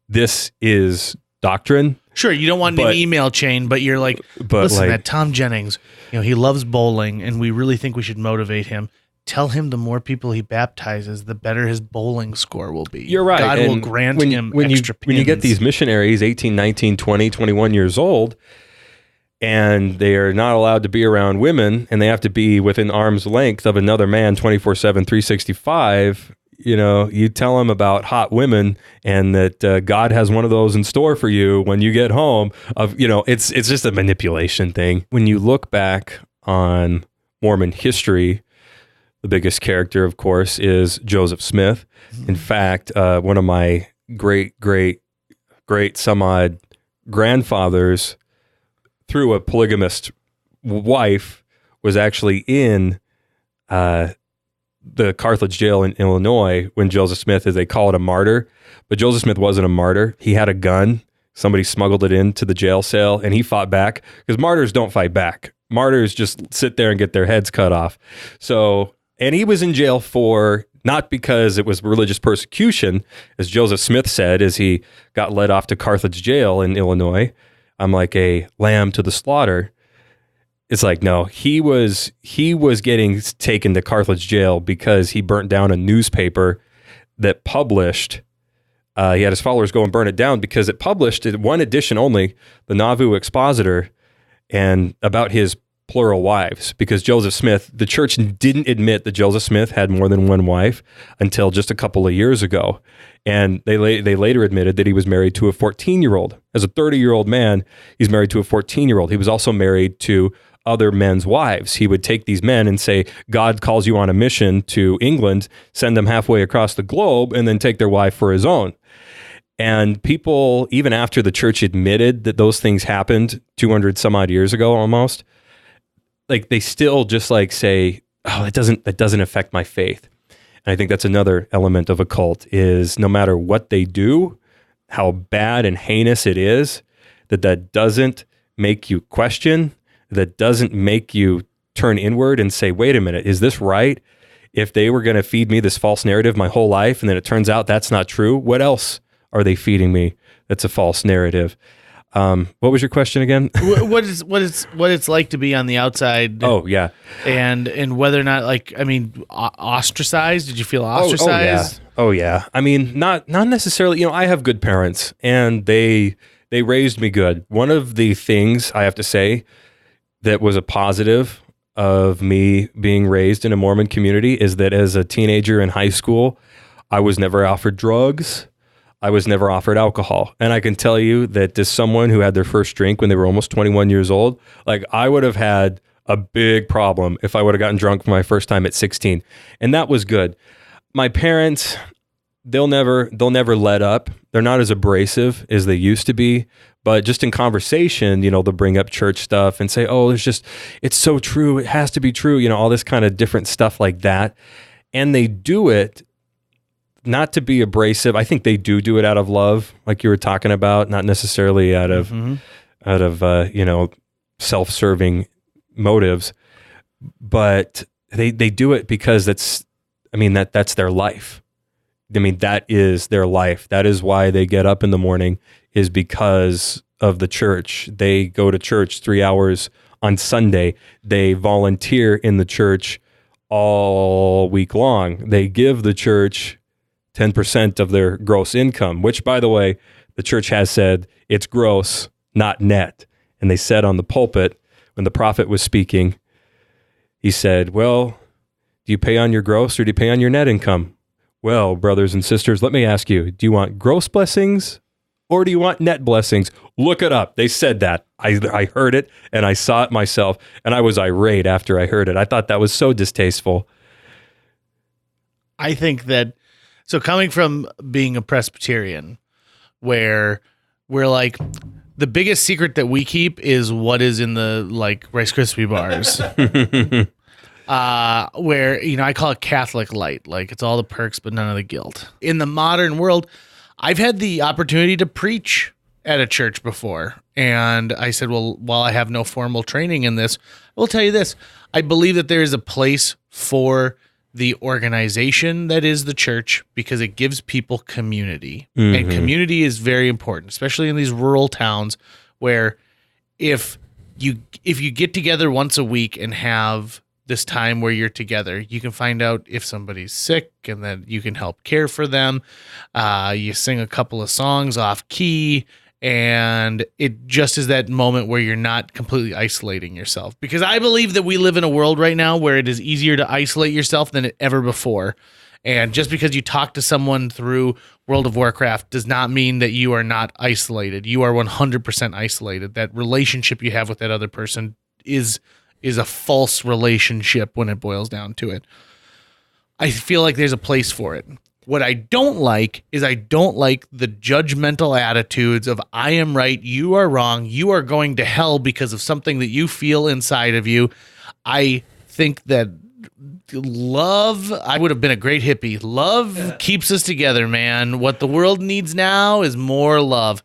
this is doctrine.
Sure, you don't want an email chain, but you're like, listen, that Tom Jennings, he loves bowling, and we really think we should motivate him. Tell him the more people he baptizes, the better his bowling score will be.
You're right.
God will grant him extra pins.
When you get these missionaries, 18, 19, 20, 21 years old, and they are not allowed to be around women, and they have to be within arm's length of another man 24/7, 365, you tell them about hot women and that God has one of those in store for you when you get home. It's just a manipulation thing. When you look back on Mormon history, the biggest character, of course, is Joseph Smith. In fact, one of my great some odd grandfathers, through a polygamist wife, was actually in the Carthage jail in Illinois when Joseph Smith, as they call it, a martyr. But Joseph Smith wasn't a martyr. He had a gun. Somebody smuggled it into the jail cell, and he fought back, because martyrs don't fight back. Martyrs just sit there and get their heads cut off. So, and he was in jail for, not because it was religious persecution, as Joseph Smith said, as he got led off to Carthage jail in Illinois. I'm like a lamb to the slaughter. It's like, no, he was getting taken to Carthage jail because he burnt down a newspaper that published, he had his followers go and burn it down because it published one edition only, the Nauvoo Expositor, and about his plural wives, because Joseph Smith, the church didn't admit that Joseph Smith had more than one wife until just a couple of years ago. And they later admitted that he was married to a 14-year-old. As a 30-year-old man, he's married to a 14-year-old. He was also married to other men's wives. He would take these men and say, God calls you on a mission to England, send them halfway across the globe, and then take their wife for his own. And people, even after the church admitted that those things happened 200 some odd years ago almost, like they still just like say, oh, that doesn't affect my faith. And I think that's another element of a cult, is no matter what they do, how bad and heinous it is, that doesn't make you question, that doesn't make you turn inward and say, wait a minute, is this right? If they were going to feed me this false narrative my whole life, and then it turns out that's not true, what else are they feeding me that's a false narrative? What was your question again?
what it's like to be on the outside?
Oh yeah,
and whether or not, like, I mean, ostracized. Did you feel ostracized?
Oh yeah. I mean, not necessarily. I have good parents, and they raised me good. One of the things I have to say that was a positive of me being raised in a Mormon community is that as a teenager in high school, I was never offered drugs. I was never offered alcohol. And I can tell you that as someone who had their first drink when they were almost 21 years old, like I would have had a big problem if I would have gotten drunk for my first time at 16. And that was good. My parents, they'll never let up. They're not as abrasive as they used to be, but just in conversation, they'll bring up church stuff and say, oh, it's so true. It has to be true. All this kind of different stuff like that. And they do it not to be abrasive. I think they do it out of love, like you were talking about, not necessarily out of self-serving motives, but they do it because that's their life. I mean, that is their life. That is why they get up in the morning, is because of the church. They go to church 3 hours on Sunday. They volunteer in the church all week long. They give the church 10% of their gross income, which, by the way, the church has said it's gross, not net. And they said on the pulpit, when the prophet was speaking, he said, well, do you pay on your gross or do you pay on your net income? Well, brothers and sisters, let me ask you, do you want gross blessings or do you want net blessings? Look it up. They said that. I heard it and I saw it myself, and I was irate after I heard it. I thought that was so distasteful.
I think that, so coming from being a Presbyterian, where we're like, the biggest secret that we keep is what is in the Rice Krispie bars. Where, I call it Catholic light. Like, it's all the perks, but none of the guilt. In the modern world, I've had the opportunity to preach at a church before. And I said, well, while I have no formal training in this, I will tell you this. I believe that there is a place for the organization that is the church, because it gives people community. Mm-hmm. And community is very important, especially in these rural towns where if you get together once a week and have this time where you're together, you can find out if somebody's sick and then you can help care for them. You sing a couple of songs off key, and it just is that moment where you're not completely isolating yourself. Because I believe that we live in a world right now where it is easier to isolate yourself than ever before. And just because you talk to someone through World of Warcraft does not mean that you are not isolated. You are 100% isolated. That relationship you have with that other person is a false relationship when it boils down to it. I feel like there's a place for it. What I don't like is I don't like the judgmental attitudes of I am right, you are wrong, you are going to hell because of something that you feel inside of you. I think that love, I would have been a great hippie. Love keeps us together, man. What the world needs now is more love.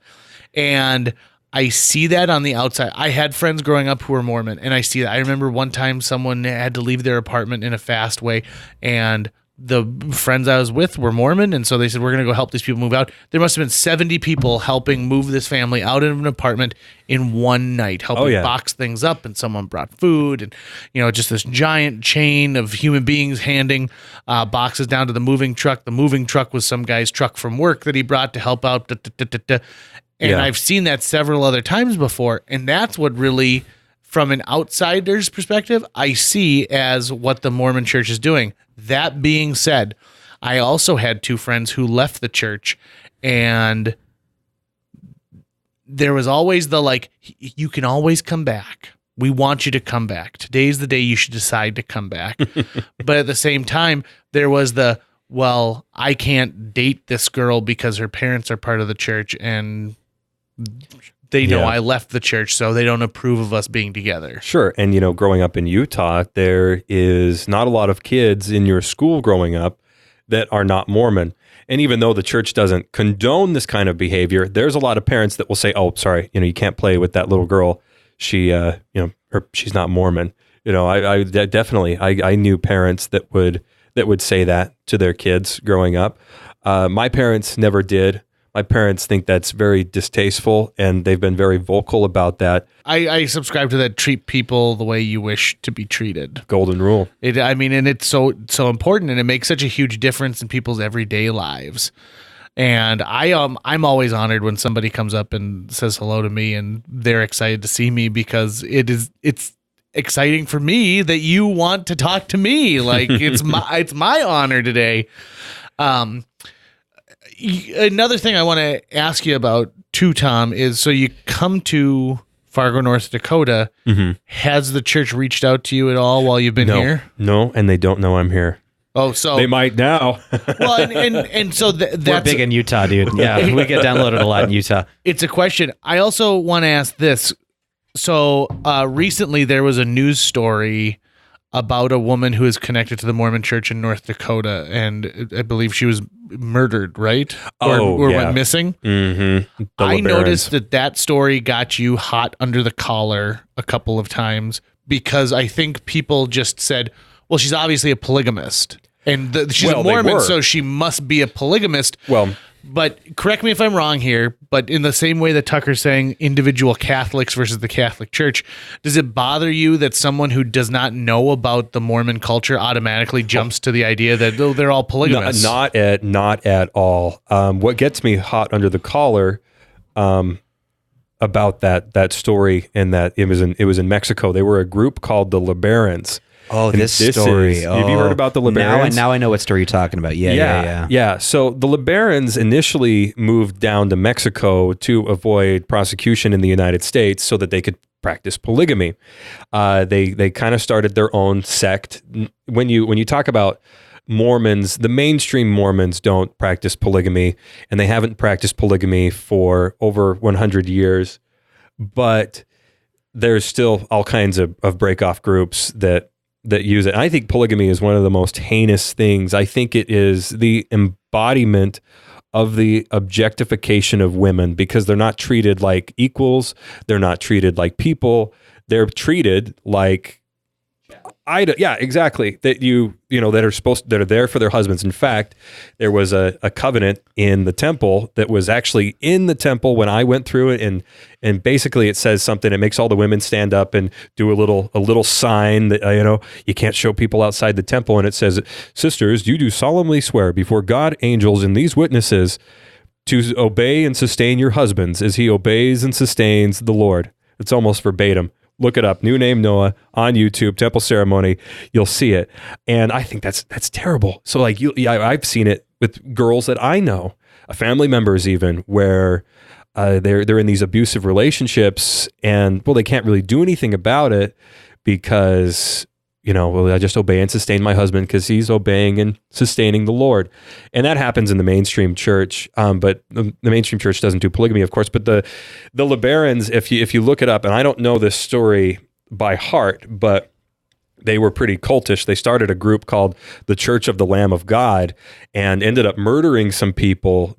And I see that on the outside. I had friends growing up who were Mormon, and I see that. I remember one time someone had to leave their apartment in a fast way, and the friends I was with were Mormon, and so they said, we're going to go help these people move out. There must have been 70 people helping move this family out of an apartment in one night, helping box things up, and someone brought food, and just this giant chain of human beings handing boxes down to the moving truck. The moving truck was some guy's truck from work that he brought to help out. And I've seen that several other times before, and that's what really, from an outsider's perspective, I see as what the Mormon church is doing. That being said, I also had two friends who left the church, and there was always the you can always come back. We want you to come back. Today's the day you should decide to come back. But at the same time, there was well, I can't date this girl because her parents are part of the church, and they know I left the church, so they don't approve of us being together.
Sure. And, growing up in Utah, there is not a lot of kids in your school growing up that are not Mormon. And even though the church doesn't condone this kind of behavior, there's a lot of parents that will say, oh, sorry, you can't play with that little girl. She, she's not Mormon. I definitely knew parents that would say that to their kids growing up. My parents never did. My parents think that's very distasteful, and they've been very vocal about that.
I subscribe to that. Treat people the way you wish to be treated.
Golden rule.
And it's so important, and it makes such a huge difference in people's everyday lives. And I'm always honored when somebody comes up and says hello to me, and they're excited to see me, because it's exciting for me that you want to talk to me. Like it's my honor today. Another thing I want to ask you about too, Tom, is so you come to Fargo, North Dakota. Mm-hmm. Has the church reached out to you at all while you've been here?
No, and they don't know I'm here.
Oh, so
they might now.
Well, and so that's
we're big in Utah, dude. Yeah, we get downloaded a lot in Utah.
It's a question. I also want to ask this. So recently there was a news story about a woman who is connected to the Mormon church in North Dakota, and I believe she was murdered, right? Or went missing.
Mm-hmm.
I noticed that story got you hot under the collar a couple of times, because I think people just said, well, she's obviously a polygamist, and she's a Mormon, so she must be a polygamist.
Well,
but correct me if I'm wrong here, but in the same way that Tucker's saying individual Catholics versus the Catholic Church, does it bother you that someone who does not know about the Mormon culture automatically jumps to the idea that they're all polygamous?
Not at all. What gets me hot under the collar about that story, and that it was in Mexico. They were a group called the Liberans.
Oh, this story.
Have you heard about the Liberans?
Now I know what story you're talking about. Yeah.
So the Liberans initially moved down to Mexico to avoid prosecution in the United States so that they could practice polygamy. They kind of started their own sect. When you talk about Mormons, the mainstream Mormons don't practice polygamy, and they haven't practiced polygamy for over 100 years. But there's still all kinds of break-off groups that use it. And I think polygamy is one of the most heinous things. I think it is the embodiment of the objectification of women, because they're not treated like equals. They're not treated like people. They're treated like exactly. That are there for their husbands. In fact, there was a covenant in the temple that was actually in the temple when I went through it, and basically it says something. It makes all the women stand up and do a little sign that you can't show people outside the temple, and it says, "Sisters, you do solemnly swear before God, angels, and these witnesses to obey and sustain your husbands as he obeys and sustains the Lord." It's almost verbatim. Look it up. New name Noah on YouTube, temple ceremony. You'll see it. And I think that's terrible. So like I've seen it with girls that I know, family members even, where they're in these abusive relationships, and well, they can't really do anything about it because, I just obey and sustain my husband because he's obeying and sustaining the Lord. And that happens in the mainstream church. But the mainstream church doesn't do polygamy, of course. But the LeBarons, if you look it up, and I don't know this story by heart, but they were pretty cultish. They started a group called the Church of the Lamb of God and ended up murdering some people.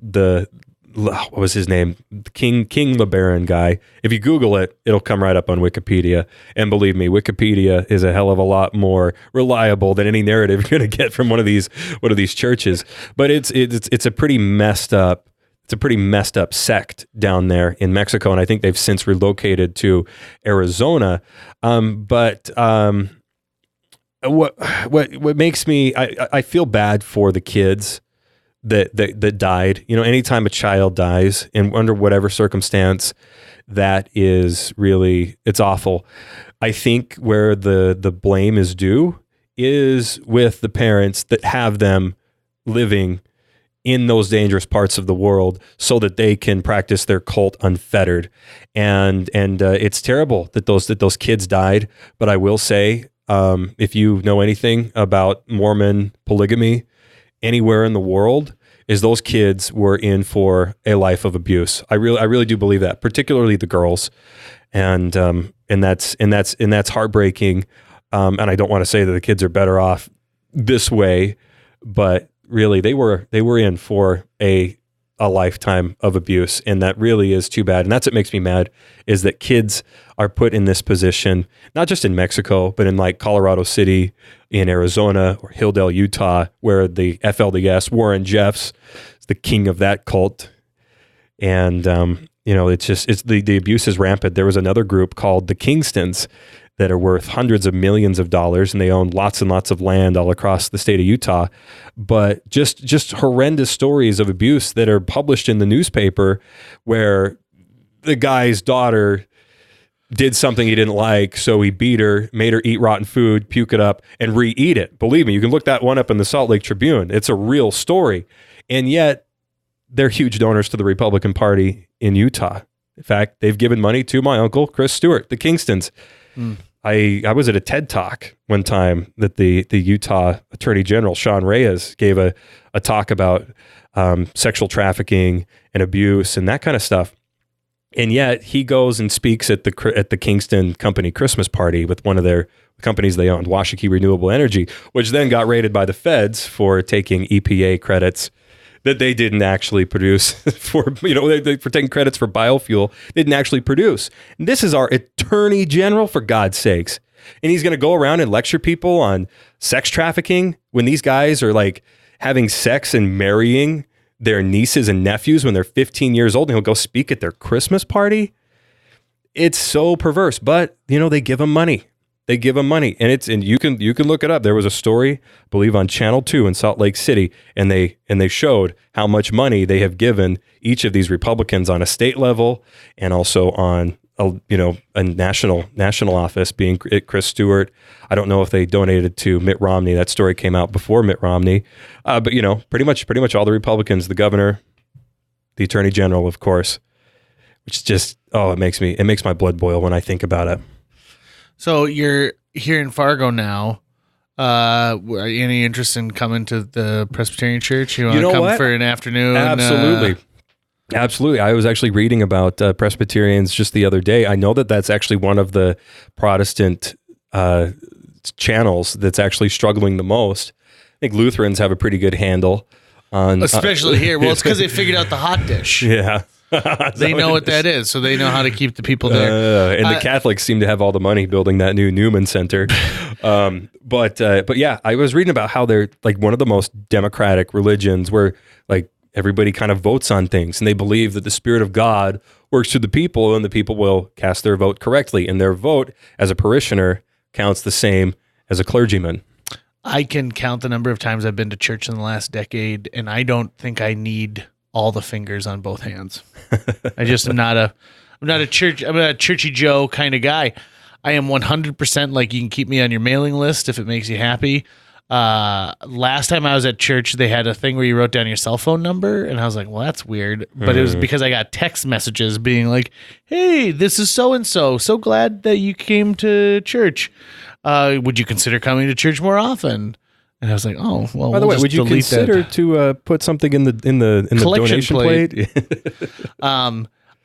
What was his name? King LeBaron guy. If you Google it, it'll come right up on Wikipedia. And believe me, Wikipedia is a hell of a lot more reliable than any narrative you're going to get from one of these churches. But it's a pretty messed up. It's a pretty messed up sect down there in Mexico, and I think they've since relocated to Arizona. What makes me I feel bad for the kids that died. Anytime a child dies, and under whatever circumstance, that is really, it's awful. I think where the blame is due is with the parents that have them living in those dangerous parts of the world so that they can practice their cult unfettered. And it's terrible that those kids died. But I will say, if you know anything about Mormon polygamy anywhere in the world, is those kids were in for a life of abuse. I really do believe that, particularly the girls, and that's heartbreaking. And I don't want to say that the kids are better off this way, but really they were in for a lifetime of abuse, and that really is too bad. And that's what makes me mad, is that kids are put in this position, not just in Mexico, but in like Colorado City, in Arizona, or Hilldale, Utah, where the FLDS, Warren Jeffs, is the king of that cult. And it's the abuse is rampant. There was another group called the Kingstons that are worth hundreds of millions of dollars, and they own lots and lots of land all across the state of Utah. But just horrendous stories of abuse that are published in the newspaper, where the guy's daughter did something he didn't like, so he beat her, made her eat rotten food, puke it up, and re-eat it. Believe me, you can look that one up in the Salt Lake Tribune. It's a real story. And yet, they're huge donors to the Republican Party in Utah. In fact, they've given money to my uncle, Chris Stewart, the Kingstons. I was at a TED Talk one time that the Utah Attorney General, Sean Reyes, gave a talk about sexual trafficking and abuse and that kind of stuff. And yet he goes and speaks at the Kingston Company Christmas party with one of their companies they owned, Washakie Renewable Energy, which then got raided by the feds for taking EPA credits that they didn't actually produce for taking credits for biofuel, didn't actually produce. And this is our Attorney General, for God's sakes. And he's going to go around and lecture people on sex trafficking when these guys are like having sex and marrying their nieces and nephews when they're 15 years old, and he'll go speak at their Christmas party. It's so perverse, but they give him money. They give them money, and you can look it up. There was a story, I believe, on Channel 2 in Salt Lake City, and they showed how much money they have given each of these Republicans on a state level and also on a national office, being Chris Stewart. I don't know if they donated to Mitt Romney. That story came out before Mitt Romney, but pretty much all the Republicans, the governor, the Attorney General, of course, which is just it makes my blood boil when I think about it.
So you're here in Fargo now. Any interest in coming to the Presbyterian Church? You want to come for an afternoon?
Absolutely. I was actually reading about Presbyterians just the other day. I know that that's actually one of the Protestant channels that's actually struggling the most. I think Lutherans have a pretty good handle on...
Especially here. Well, it's because they figured out the hot dish.
Yeah.
They know what that is, so they know how to keep the people there.
And the Catholics seem to have all the money building that new Newman Center. But yeah, I was reading about how they're like one of the most democratic religions, where like everybody kind of votes on things, and they believe that the Spirit of God works through the people, and the people will cast their vote correctly, and their vote as a parishioner counts the same as a clergyman.
I can count the number of times I've been to church in the last decade, and I don't think I need all the fingers on both hands. I'm not a churchy Joe kind of guy. I am 100% like, you can keep me on your mailing list if it makes you happy. Last time I was at church, they had a thing where you wrote down your cell phone number, and I was like, well, that's weird. But it was because I got text messages being like, hey, this is so-and-so. So glad that you came to church. Would you consider coming to church more often? And I was like, oh, well.
By the way, would you consider to put something in the
collection
donation plate?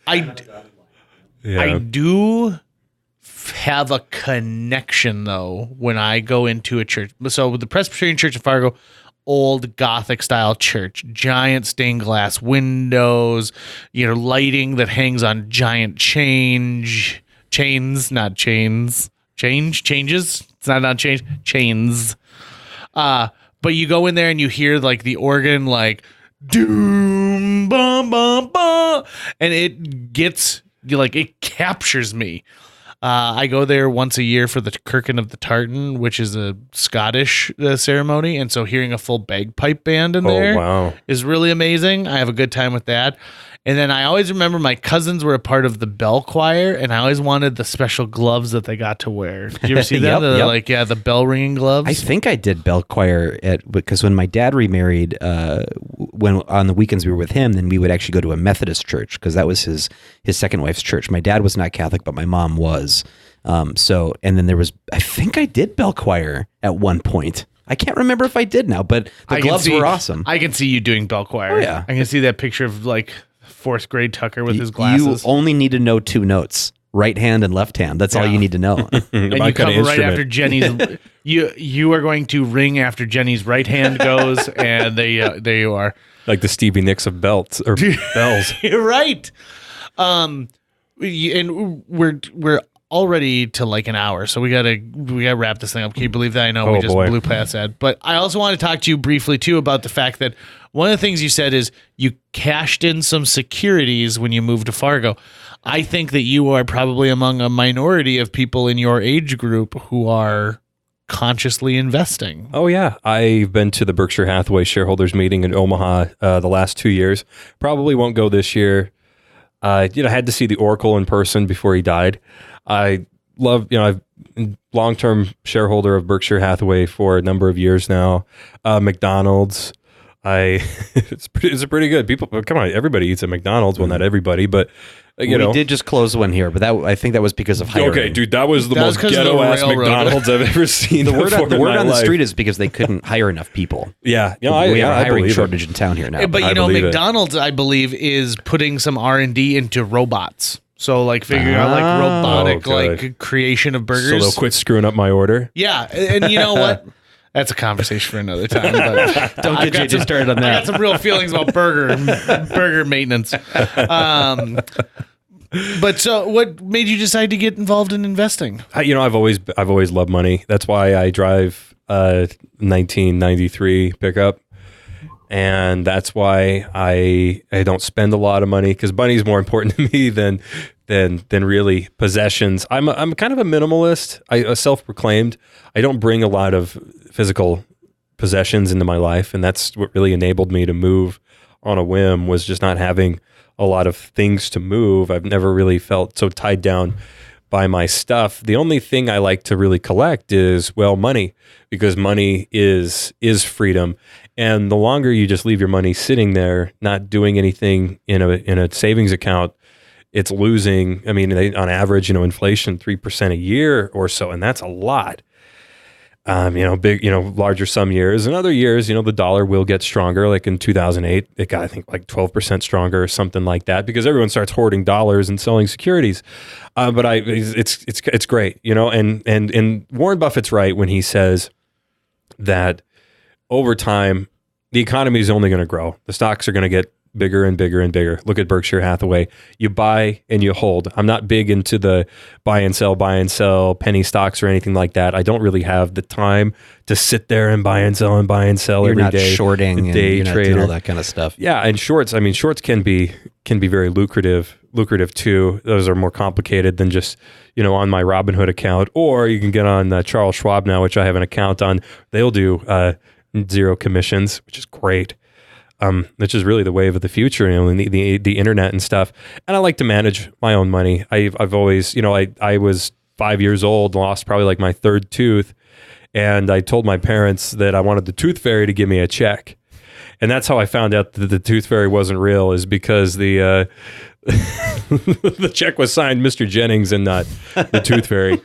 I do have a connection though when I go into a church. So the Presbyterian Church of Fargo, old Gothic style church, giant stained glass windows, lighting that hangs on giant changes. It's not on chains. But you go in there and you hear like the organ, like doom, bum, bum, bum, and it captures me. I go there once a year for the Kirkin of the Tartan, which is a Scottish ceremony. And so hearing a full bagpipe band in there is really amazing. I have a good time with that. And then I always remember my cousins were a part of the bell choir, and I always wanted the special gloves that they got to wear. Did you ever see that? The bell ringing gloves.
I think I did bell choir because when my dad remarried, when on the weekends we were with him, then we would actually go to a Methodist church because that was his second wife's church. My dad was not Catholic, but my mom was. And then there was, I think I did bell choir at one point. I can't remember if I did now, but the gloves were awesome.
I can see you doing bell choir.
Oh, yeah.
I can see that picture of like fourth grade Tucker with his glasses.
You only need to know two notes, right hand and left hand. That's all you need to know.
And you come right after Jenny's. You are going to ring after Jenny's right hand goes, and there you are.
Like the Stevie Nicks of belts or bells.
You're right. And we're already to like an hour, so we gotta wrap this thing up. Can you believe that? I know we just blew past that, but I also want to talk to you briefly too about the fact that one of the things you said is you cashed in some securities when you moved to Fargo. I think that you are probably among a minority of people in your age group who are consciously investing.
Oh yeah, I've been to the Berkshire Hathaway shareholders meeting in Omaha the last 2 years. Probably won't go this year. I had to see the Oracle in person before he died. I love, I've been long-term shareholder of Berkshire Hathaway for a number of years now. McDonald's, it's pretty good. People, come on, everybody eats at McDonald's. Well, not everybody, but we
did just close one here, but I think that was because of hiring.
Okay, dude, that was the most ghetto-ass McDonald's I've ever seen.
The word on the street is because they couldn't hire enough people.
Yeah,
we have a hiring shortage in town here now.
But McDonald's, I believe, is putting some R&D into robots. So like figuring out like robotic creation of burgers.
So they'll quit screwing up my order.
Yeah, and you know what? That's a conversation for another time. But
don't get JJ started on that.
I got some real feelings about burger maintenance. But so, what made you decide to get involved in investing?
I've always loved money. That's why I drive a 1993 pickup. And that's why I don't spend a lot of money, because money is more important to me than really possessions. I'm kind of a minimalist. I self-proclaimed. I don't bring a lot of physical possessions into my life, and that's what really enabled me to move on a whim, was just not having a lot of things to move. I've never really felt so tied down by my stuff. The only thing I like to really collect is, money, because money is freedom. And the longer you just leave your money sitting there, not doing anything in a savings account, it's losing. I mean, on average, inflation 3% a year or so, and that's a lot. Big, larger some years, and other years, the dollar will get stronger. Like in 2008, it got, I think, like 12% stronger or something like that, because everyone starts hoarding dollars and selling securities. But it's great, and Warren Buffett's right when he says that over time, the economy is only going to grow. The stocks are going to get bigger and bigger and bigger. Look at Berkshire Hathaway. You buy and you hold. I'm not big into the buy and sell penny stocks or anything like that. I don't really have the time to sit there and buy and sell
You're
every
not
day.
Shorting and
day
you're not
trader,
doing all that kind of stuff.
Yeah, and shorts. I mean, shorts can be very lucrative too. Those are more complicated than just on my Robinhood account, or you can get on Charles Schwab now, which I have an account on. They'll do zero commissions, which is great. Which is really the wave of the future, the internet and stuff. And I like to manage my own money. I've always, I was 5 years old, lost probably like my third tooth. And I told my parents that I wanted the tooth fairy to give me a check. And that's how I found out that the tooth fairy wasn't real, is because the the check was signed Mr. Jennings and not the tooth fairy.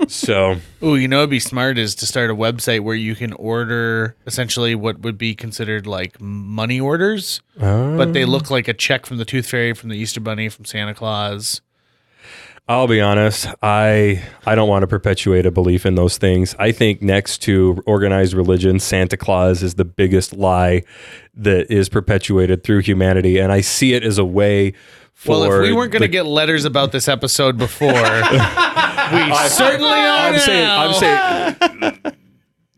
So,
oh, you know, it'd be smart is to start a website where you can order essentially what would be considered like money orders, but they look like a check from the tooth fairy, from the Easter Bunny, from Santa Claus.
I'll be honest, I don't want to perpetuate a belief in those things. I think next to organized religion, Santa Claus is the biggest lie that is perpetuated through humanity, and I see it as a way for...
Well, if we weren't going to get letters about this episode before, we certainly are now.
I'm saying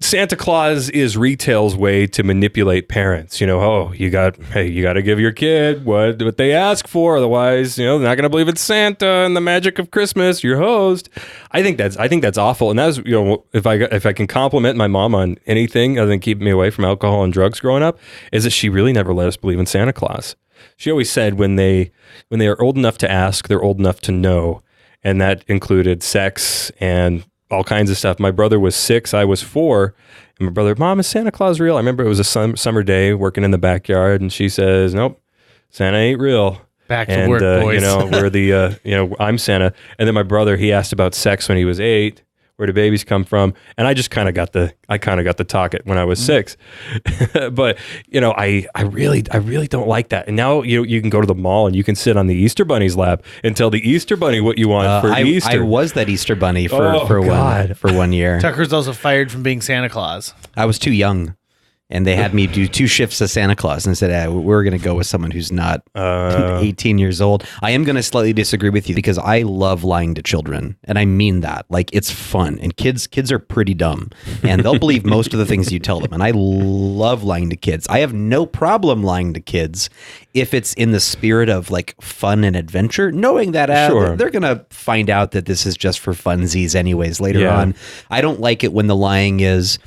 Santa Claus is retail's way to manipulate parents. You know, you got to give your kid what they ask for, otherwise, you know, they're not going to believe it's Santa and the magic of Christmas. You're hosed. I think that's awful. And that's, you know, if I can compliment my mom on anything other than keeping me away from alcohol and drugs growing up, is that she really never let us believe in Santa Claus. She always said when they are old enough to ask, they're old enough to know, and that included sex and all kinds of stuff. My brother was 6, I was 4, and my brother, Mom, is Santa Claus real? I remember it was a summer day working in the backyard, and she says, nope, Santa ain't real.
Back to work, boys.
You know, we're the, you know, I'm Santa. And then my brother, he asked about sex when he was 8. Where do babies come from? And I just kind of got the talk it when I was 6. But, you know, I really don't like that. And now you can go to the mall and you can sit on the Easter Bunny's lap and tell the Easter Bunny what you want for Easter.
I was that Easter Bunny for 1 year.
Tucker's also fired from being Santa Claus.
I was too young. And they had me do 2 shifts of Santa Claus and said, we're going to go with someone who's not 18 years old. I am going to slightly disagree with you because I love lying to children. And I mean that. Like, it's fun. And kids are pretty dumb. And they'll believe most of the things you tell them. And I love lying to kids. I have no problem lying to kids if it's in the spirit of like fun and adventure, knowing that they're going to find out that this is just for funsies anyways later on. I don't like it when the lying is...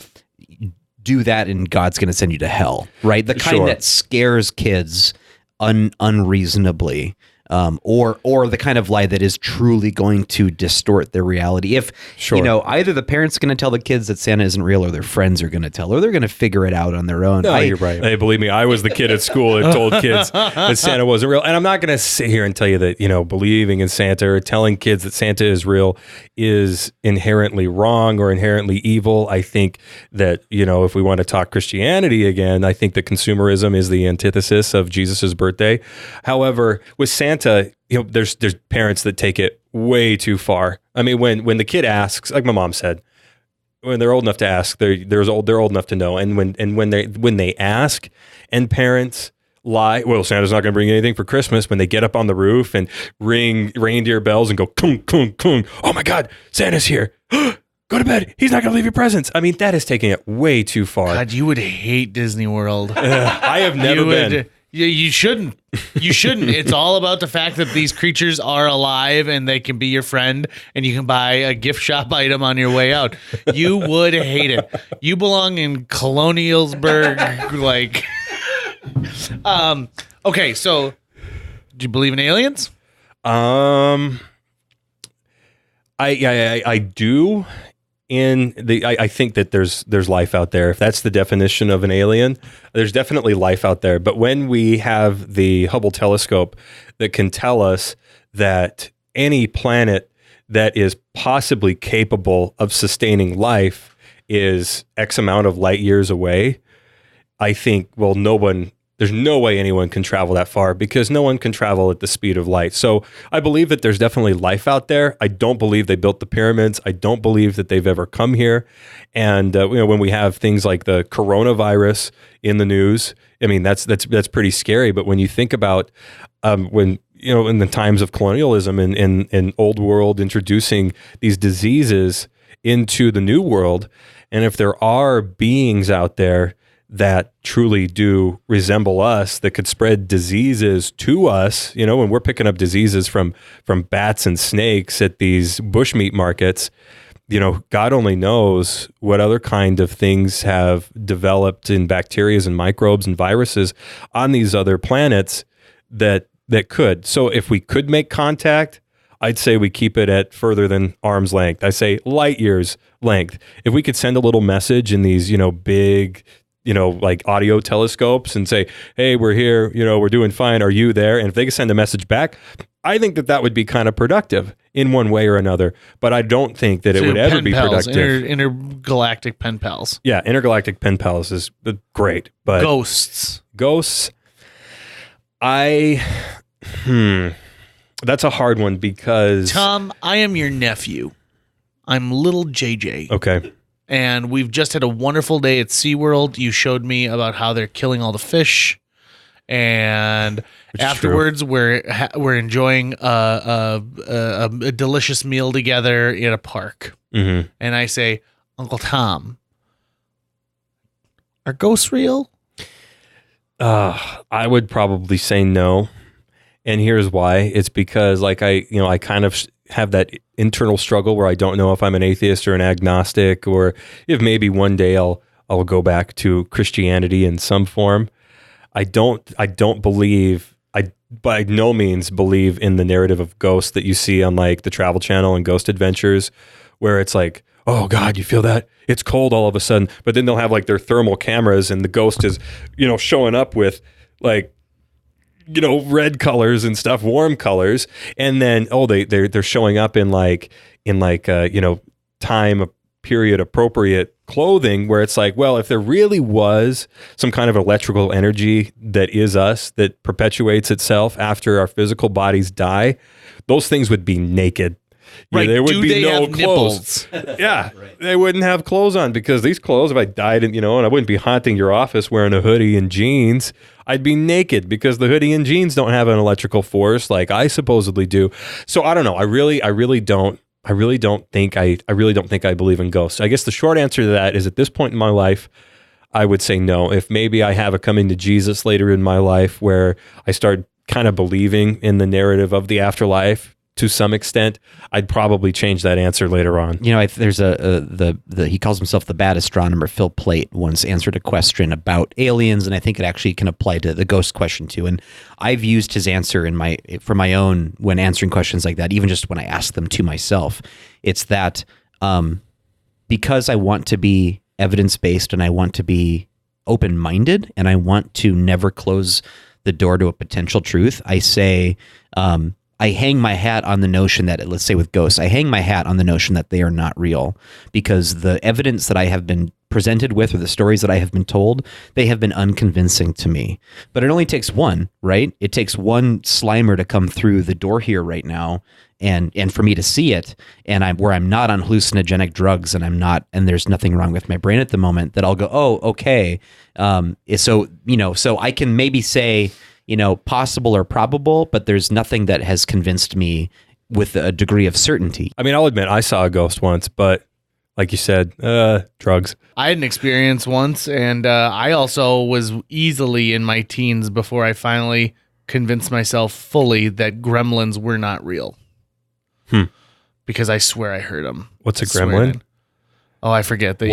do that and God's going to send you to hell, right? The kind that scares kids unreasonably, or the kind of lie that is truly going to distort their reality. If, you know, either the parents are going to tell the kids that Santa isn't real or their friends are going to tell, or they're going to figure it out on their own.
No, you're right. Hey, believe me, I was the kid at school that told kids that Santa wasn't real. And I'm not going to sit here and tell you that, you know, believing in Santa or telling kids that Santa is real is inherently wrong or inherently evil. I think that, you know, if we want to talk Christianity again, I think that consumerism is the antithesis of Jesus's birthday. However, with Santa, you know, there's parents that take it way too far. I mean, when the kid asks, like my mom said, when they're old enough to ask, they're old enough to know. And when they ask, and parents lie, well, Santa's not going to bring anything for Christmas. When they get up on the roof and ring reindeer bells and go, kung, kung, kung, oh my God, Santa's here. Go to bed. He's not going to leave you presents. I mean, that is taking it way too far.
God, you would hate Disney World.
I have never been.
You shouldn't. You shouldn't. It's all about the fact that these creatures are alive and they can be your friend, and you can buy a gift shop item on your way out. You would hate it. You belong in Colonialsburg, like. Okay, so do you believe in aliens?
I do. I think that there's life out there. If that's the definition of an alien, there's definitely life out there. But when we have the Hubble telescope that can tell us that any planet that is possibly capable of sustaining life is X amount of light years away, I think, well, there's no way anyone can travel that far because no one can travel at the speed of light. So I believe that there's definitely life out there. I don't believe they built the pyramids. I don't believe that they've ever come here. And you know, when we have things like the coronavirus in the news, I mean, that's pretty scary. But when you think about when, you know, in the times of colonialism and in old world introducing these diseases into the new world, and if there are beings out there that truly do resemble us, that could spread diseases to us, you know, when we're picking up diseases from bats and snakes at these bushmeat markets, you know, God only knows what other kind of things have developed in bacteria and microbes and viruses on these other planets that could. So if we could make contact, I'd say we keep it at further than arm's length. I say light years length. If we could send a little message in these, big, like audio telescopes and say, hey, we're here, we're doing fine. Are you there? And if they could send a message back, I think that would be kind of productive in one way or another. But I don't think that it would ever be productive.
Intergalactic pen pals.
Yeah, intergalactic pen pals is great. But
Ghosts.
That's a hard one because...
Tom, I am your nephew. I'm little JJ.
Okay.
And we've just had a wonderful day at SeaWorld. You showed me about how they're killing all the fish. And afterwards, we're enjoying a delicious meal together in a park.
Mm-hmm.
And I say, Uncle Tom, are ghosts real?
I would probably say no. And here's why. It's because I kind of have that internal struggle where I don't know if I'm an atheist or an agnostic, or if maybe one day I'll go back to Christianity in some form. I don't believe, I by no means believe in the narrative of ghosts that you see on like the Travel Channel and Ghost Adventures, where it's like, oh God, you feel that? It's cold all of a sudden. But then they'll have like their thermal cameras and the ghost is, showing up with like, red colors and stuff, warm colors. And then, they're showing up in time period appropriate clothing, where it's like, well, if there really was some kind of electrical energy that is us, that perpetuates itself after our physical bodies die, those things would be naked.
Right.
There would be no
have
clothes. Yeah. Right. They wouldn't have clothes on, because these clothes, if I died and I wouldn't be haunting your office wearing a hoodie and jeans, I'd be naked, because the hoodie and jeans don't have an electrical force like I supposedly do. So I don't know. I really don't think I believe in ghosts. I guess the short answer to that is, at this point in my life, I would say no. If maybe I have a coming to Jesus later in my life where I start kind of believing in the narrative of the afterlife to some extent, I'd probably change that answer later on.
There's he calls himself the bad astronomer. Phil Plait once answered a question about aliens, and I think it actually can apply to the ghost question too. And I've used his answer for my own when answering questions like that, even just when I ask them to myself. It's that because I want to be evidence-based and I want to be open-minded and I want to never close the door to a potential truth, I say, I hang my hat on the notion that, let's say with ghosts, I hang my hat on the notion that they are not real, because the evidence that I have been presented with, or the stories that I have been told, they have been unconvincing to me. But it only takes one, right? It takes one Slimer to come through the door here right now, and for me to see it, and I'm not on hallucinogenic drugs, and there's nothing wrong with my brain at the moment, that I'll go, oh, okay. So I can maybe say, possible or probable, but there's nothing that has convinced me with a degree of certainty.
I mean, I'll admit I saw a ghost once, but like you said, drugs.
I had an experience once, and I also was easily in my teens before I finally convinced myself fully that gremlins were not real. Because I swear I heard them.
What's a gremlin?
Oh, I forget that.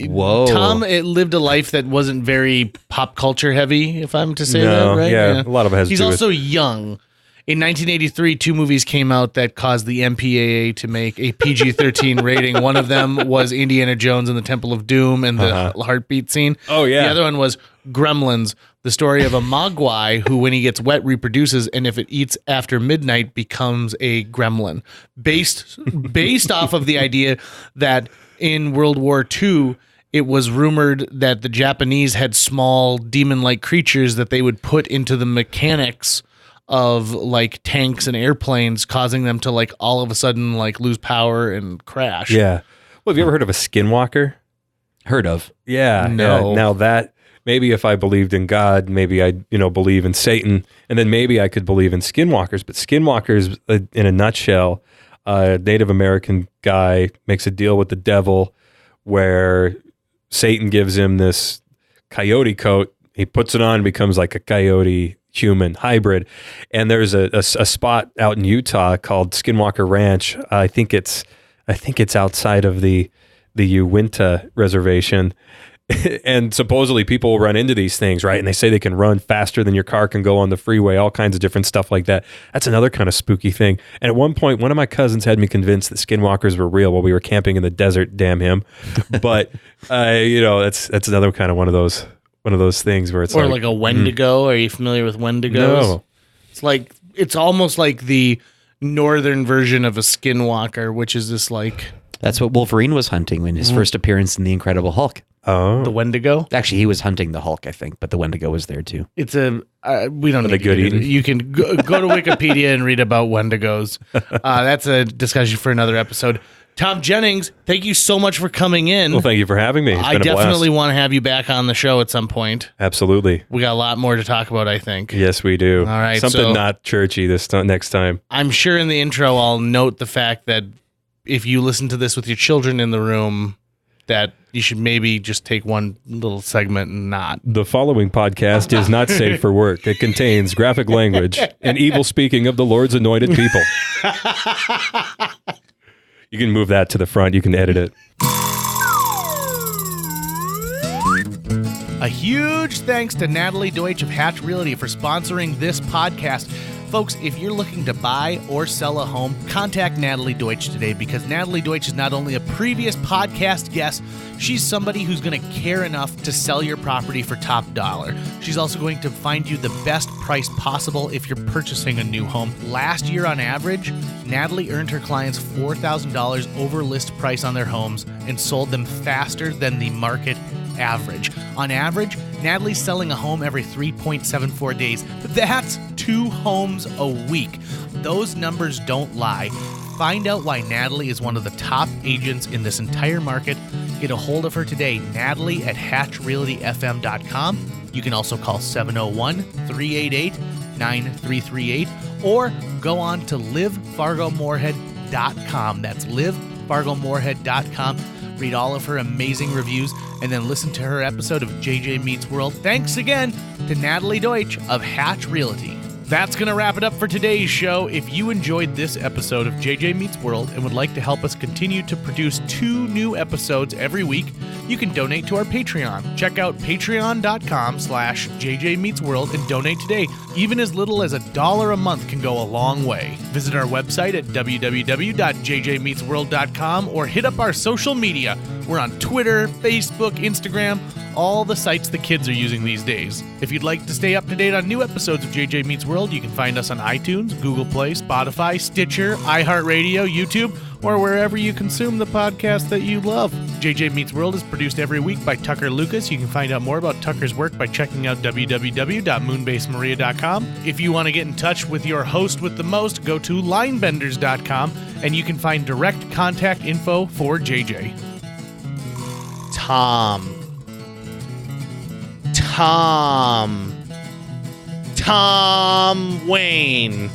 Whoa.
Tom, it lived a life that wasn't very pop culture heavy, if I'm to say that, right?
Yeah, a lot of it has to do with...
He's also young. In 1983, 2 movies came out that caused the MPAA to make a PG-13 rating. One of them was Indiana Jones and the Temple of Doom and the heartbeat scene.
Oh, yeah.
The other one was Gremlins, the story of a mogwai who, when he gets wet, reproduces, and if it eats after midnight, becomes a gremlin. Based off of the idea that in World War II, it was rumored that the Japanese had small demon-like creatures that they would put into the mechanics of like tanks and airplanes, causing them to like all of a sudden like lose power and crash.
Yeah. Well, have you ever heard of a skinwalker?
Heard of.
Yeah.
No.
Yeah. Now that, maybe if I believed in God, maybe I'd, believe in Satan, and then maybe I could believe in skinwalkers. But skinwalkers, in a nutshell, a Native American guy makes a deal with the devil where Satan gives him this coyote coat. He puts it on and becomes like a coyote human hybrid. And there's a spot out in Utah called Skinwalker Ranch. I think it's outside of the Uinta reservation. And supposedly people will run into these things, right? And they say they can run faster than your car can go on the freeway, all kinds of different stuff like that. That's another kind of spooky thing. And at one point, one of my cousins had me convinced that skinwalkers were real while we were camping in the desert, damn him. But, that's another kind of one of those things where it's
or like a Wendigo. Are you familiar with Wendigos?
No.
It's almost like the northern version of a skinwalker, which is this like...
That's what Wolverine was hunting in his first appearance in The Incredible Hulk.
Oh.
The Wendigo?
Actually, he was hunting the Hulk, I think, but the Wendigo was there too.
It's we don't need
the good
to do
eating.
that. You can go to Wikipedia and read about Wendigos. That's a discussion for another episode. Tom Jennings, thank you so much for coming in.
Well, thank you for having me. It's
I
been a
definitely
blast.
want to have you back on the show at some point.
Absolutely.
We got a lot more to talk about, I think.
Yes, we do.
All right,
Something
so-
not churchy next time.
I'm sure in the intro I'll note the fact that if you listen to this with your children in the room, that you should maybe just take one little segment and not.
The following podcast is not safe for work. It contains graphic language and evil speaking of the Lord's anointed people. You can move that to the front. You can edit it.
A huge thanks to Natalie Deutsch of Hatch Realty for sponsoring this podcast. Folks, if you're looking to buy or sell a home, contact Natalie Deutsch today, because Natalie Deutsch is not only a previous podcast guest, she's somebody who's going to care enough to sell your property for top dollar. She's also going to find you the best price possible if you're purchasing a new home. Last year on average, Natalie earned her clients $4,000 over list price on their homes and sold them faster than the market average. On average, Natalie's selling a home every 3.74 days. That's 2 homes a week. Those numbers don't lie. Find out why Natalie is one of the top agents in this entire market. Get a hold of her today, Natalie at hatchrealtyfm.com. You can also call 701-388-9338 or go on to livefargomorehead.com. That's livefargomorehead.com. Read all of her amazing reviews and then listen to her episode of JJ Meets World. Thanks again to Natalie Deutsch of Hatch Realty. That's going to wrap it up for today's show. If you enjoyed this episode of JJ Meets World and would like to help us continue to produce 2 new episodes every week, you can donate to our Patreon. Check out patreon.com/JJ Meets World and donate today. Even as little as $1 a month can go a long way. Visit our website at www.jjmeetsworld.com or hit up our social media. We're on Twitter, Facebook, Instagram, all the sites the kids are using these days. If you'd like to stay up to date on new episodes of JJ Meets World, you can find us on iTunes, Google Play, Spotify, Stitcher, iHeartRadio, YouTube, or wherever you consume the podcast that you love. JJ Meets World is produced every week by Tucker Lucas. You can find out more about Tucker's work by checking out www.moonbasemaria.com. If you want to get in touch with your host with the most, go to linebenders.com, and you can find direct contact info for JJ. Tom Wayne.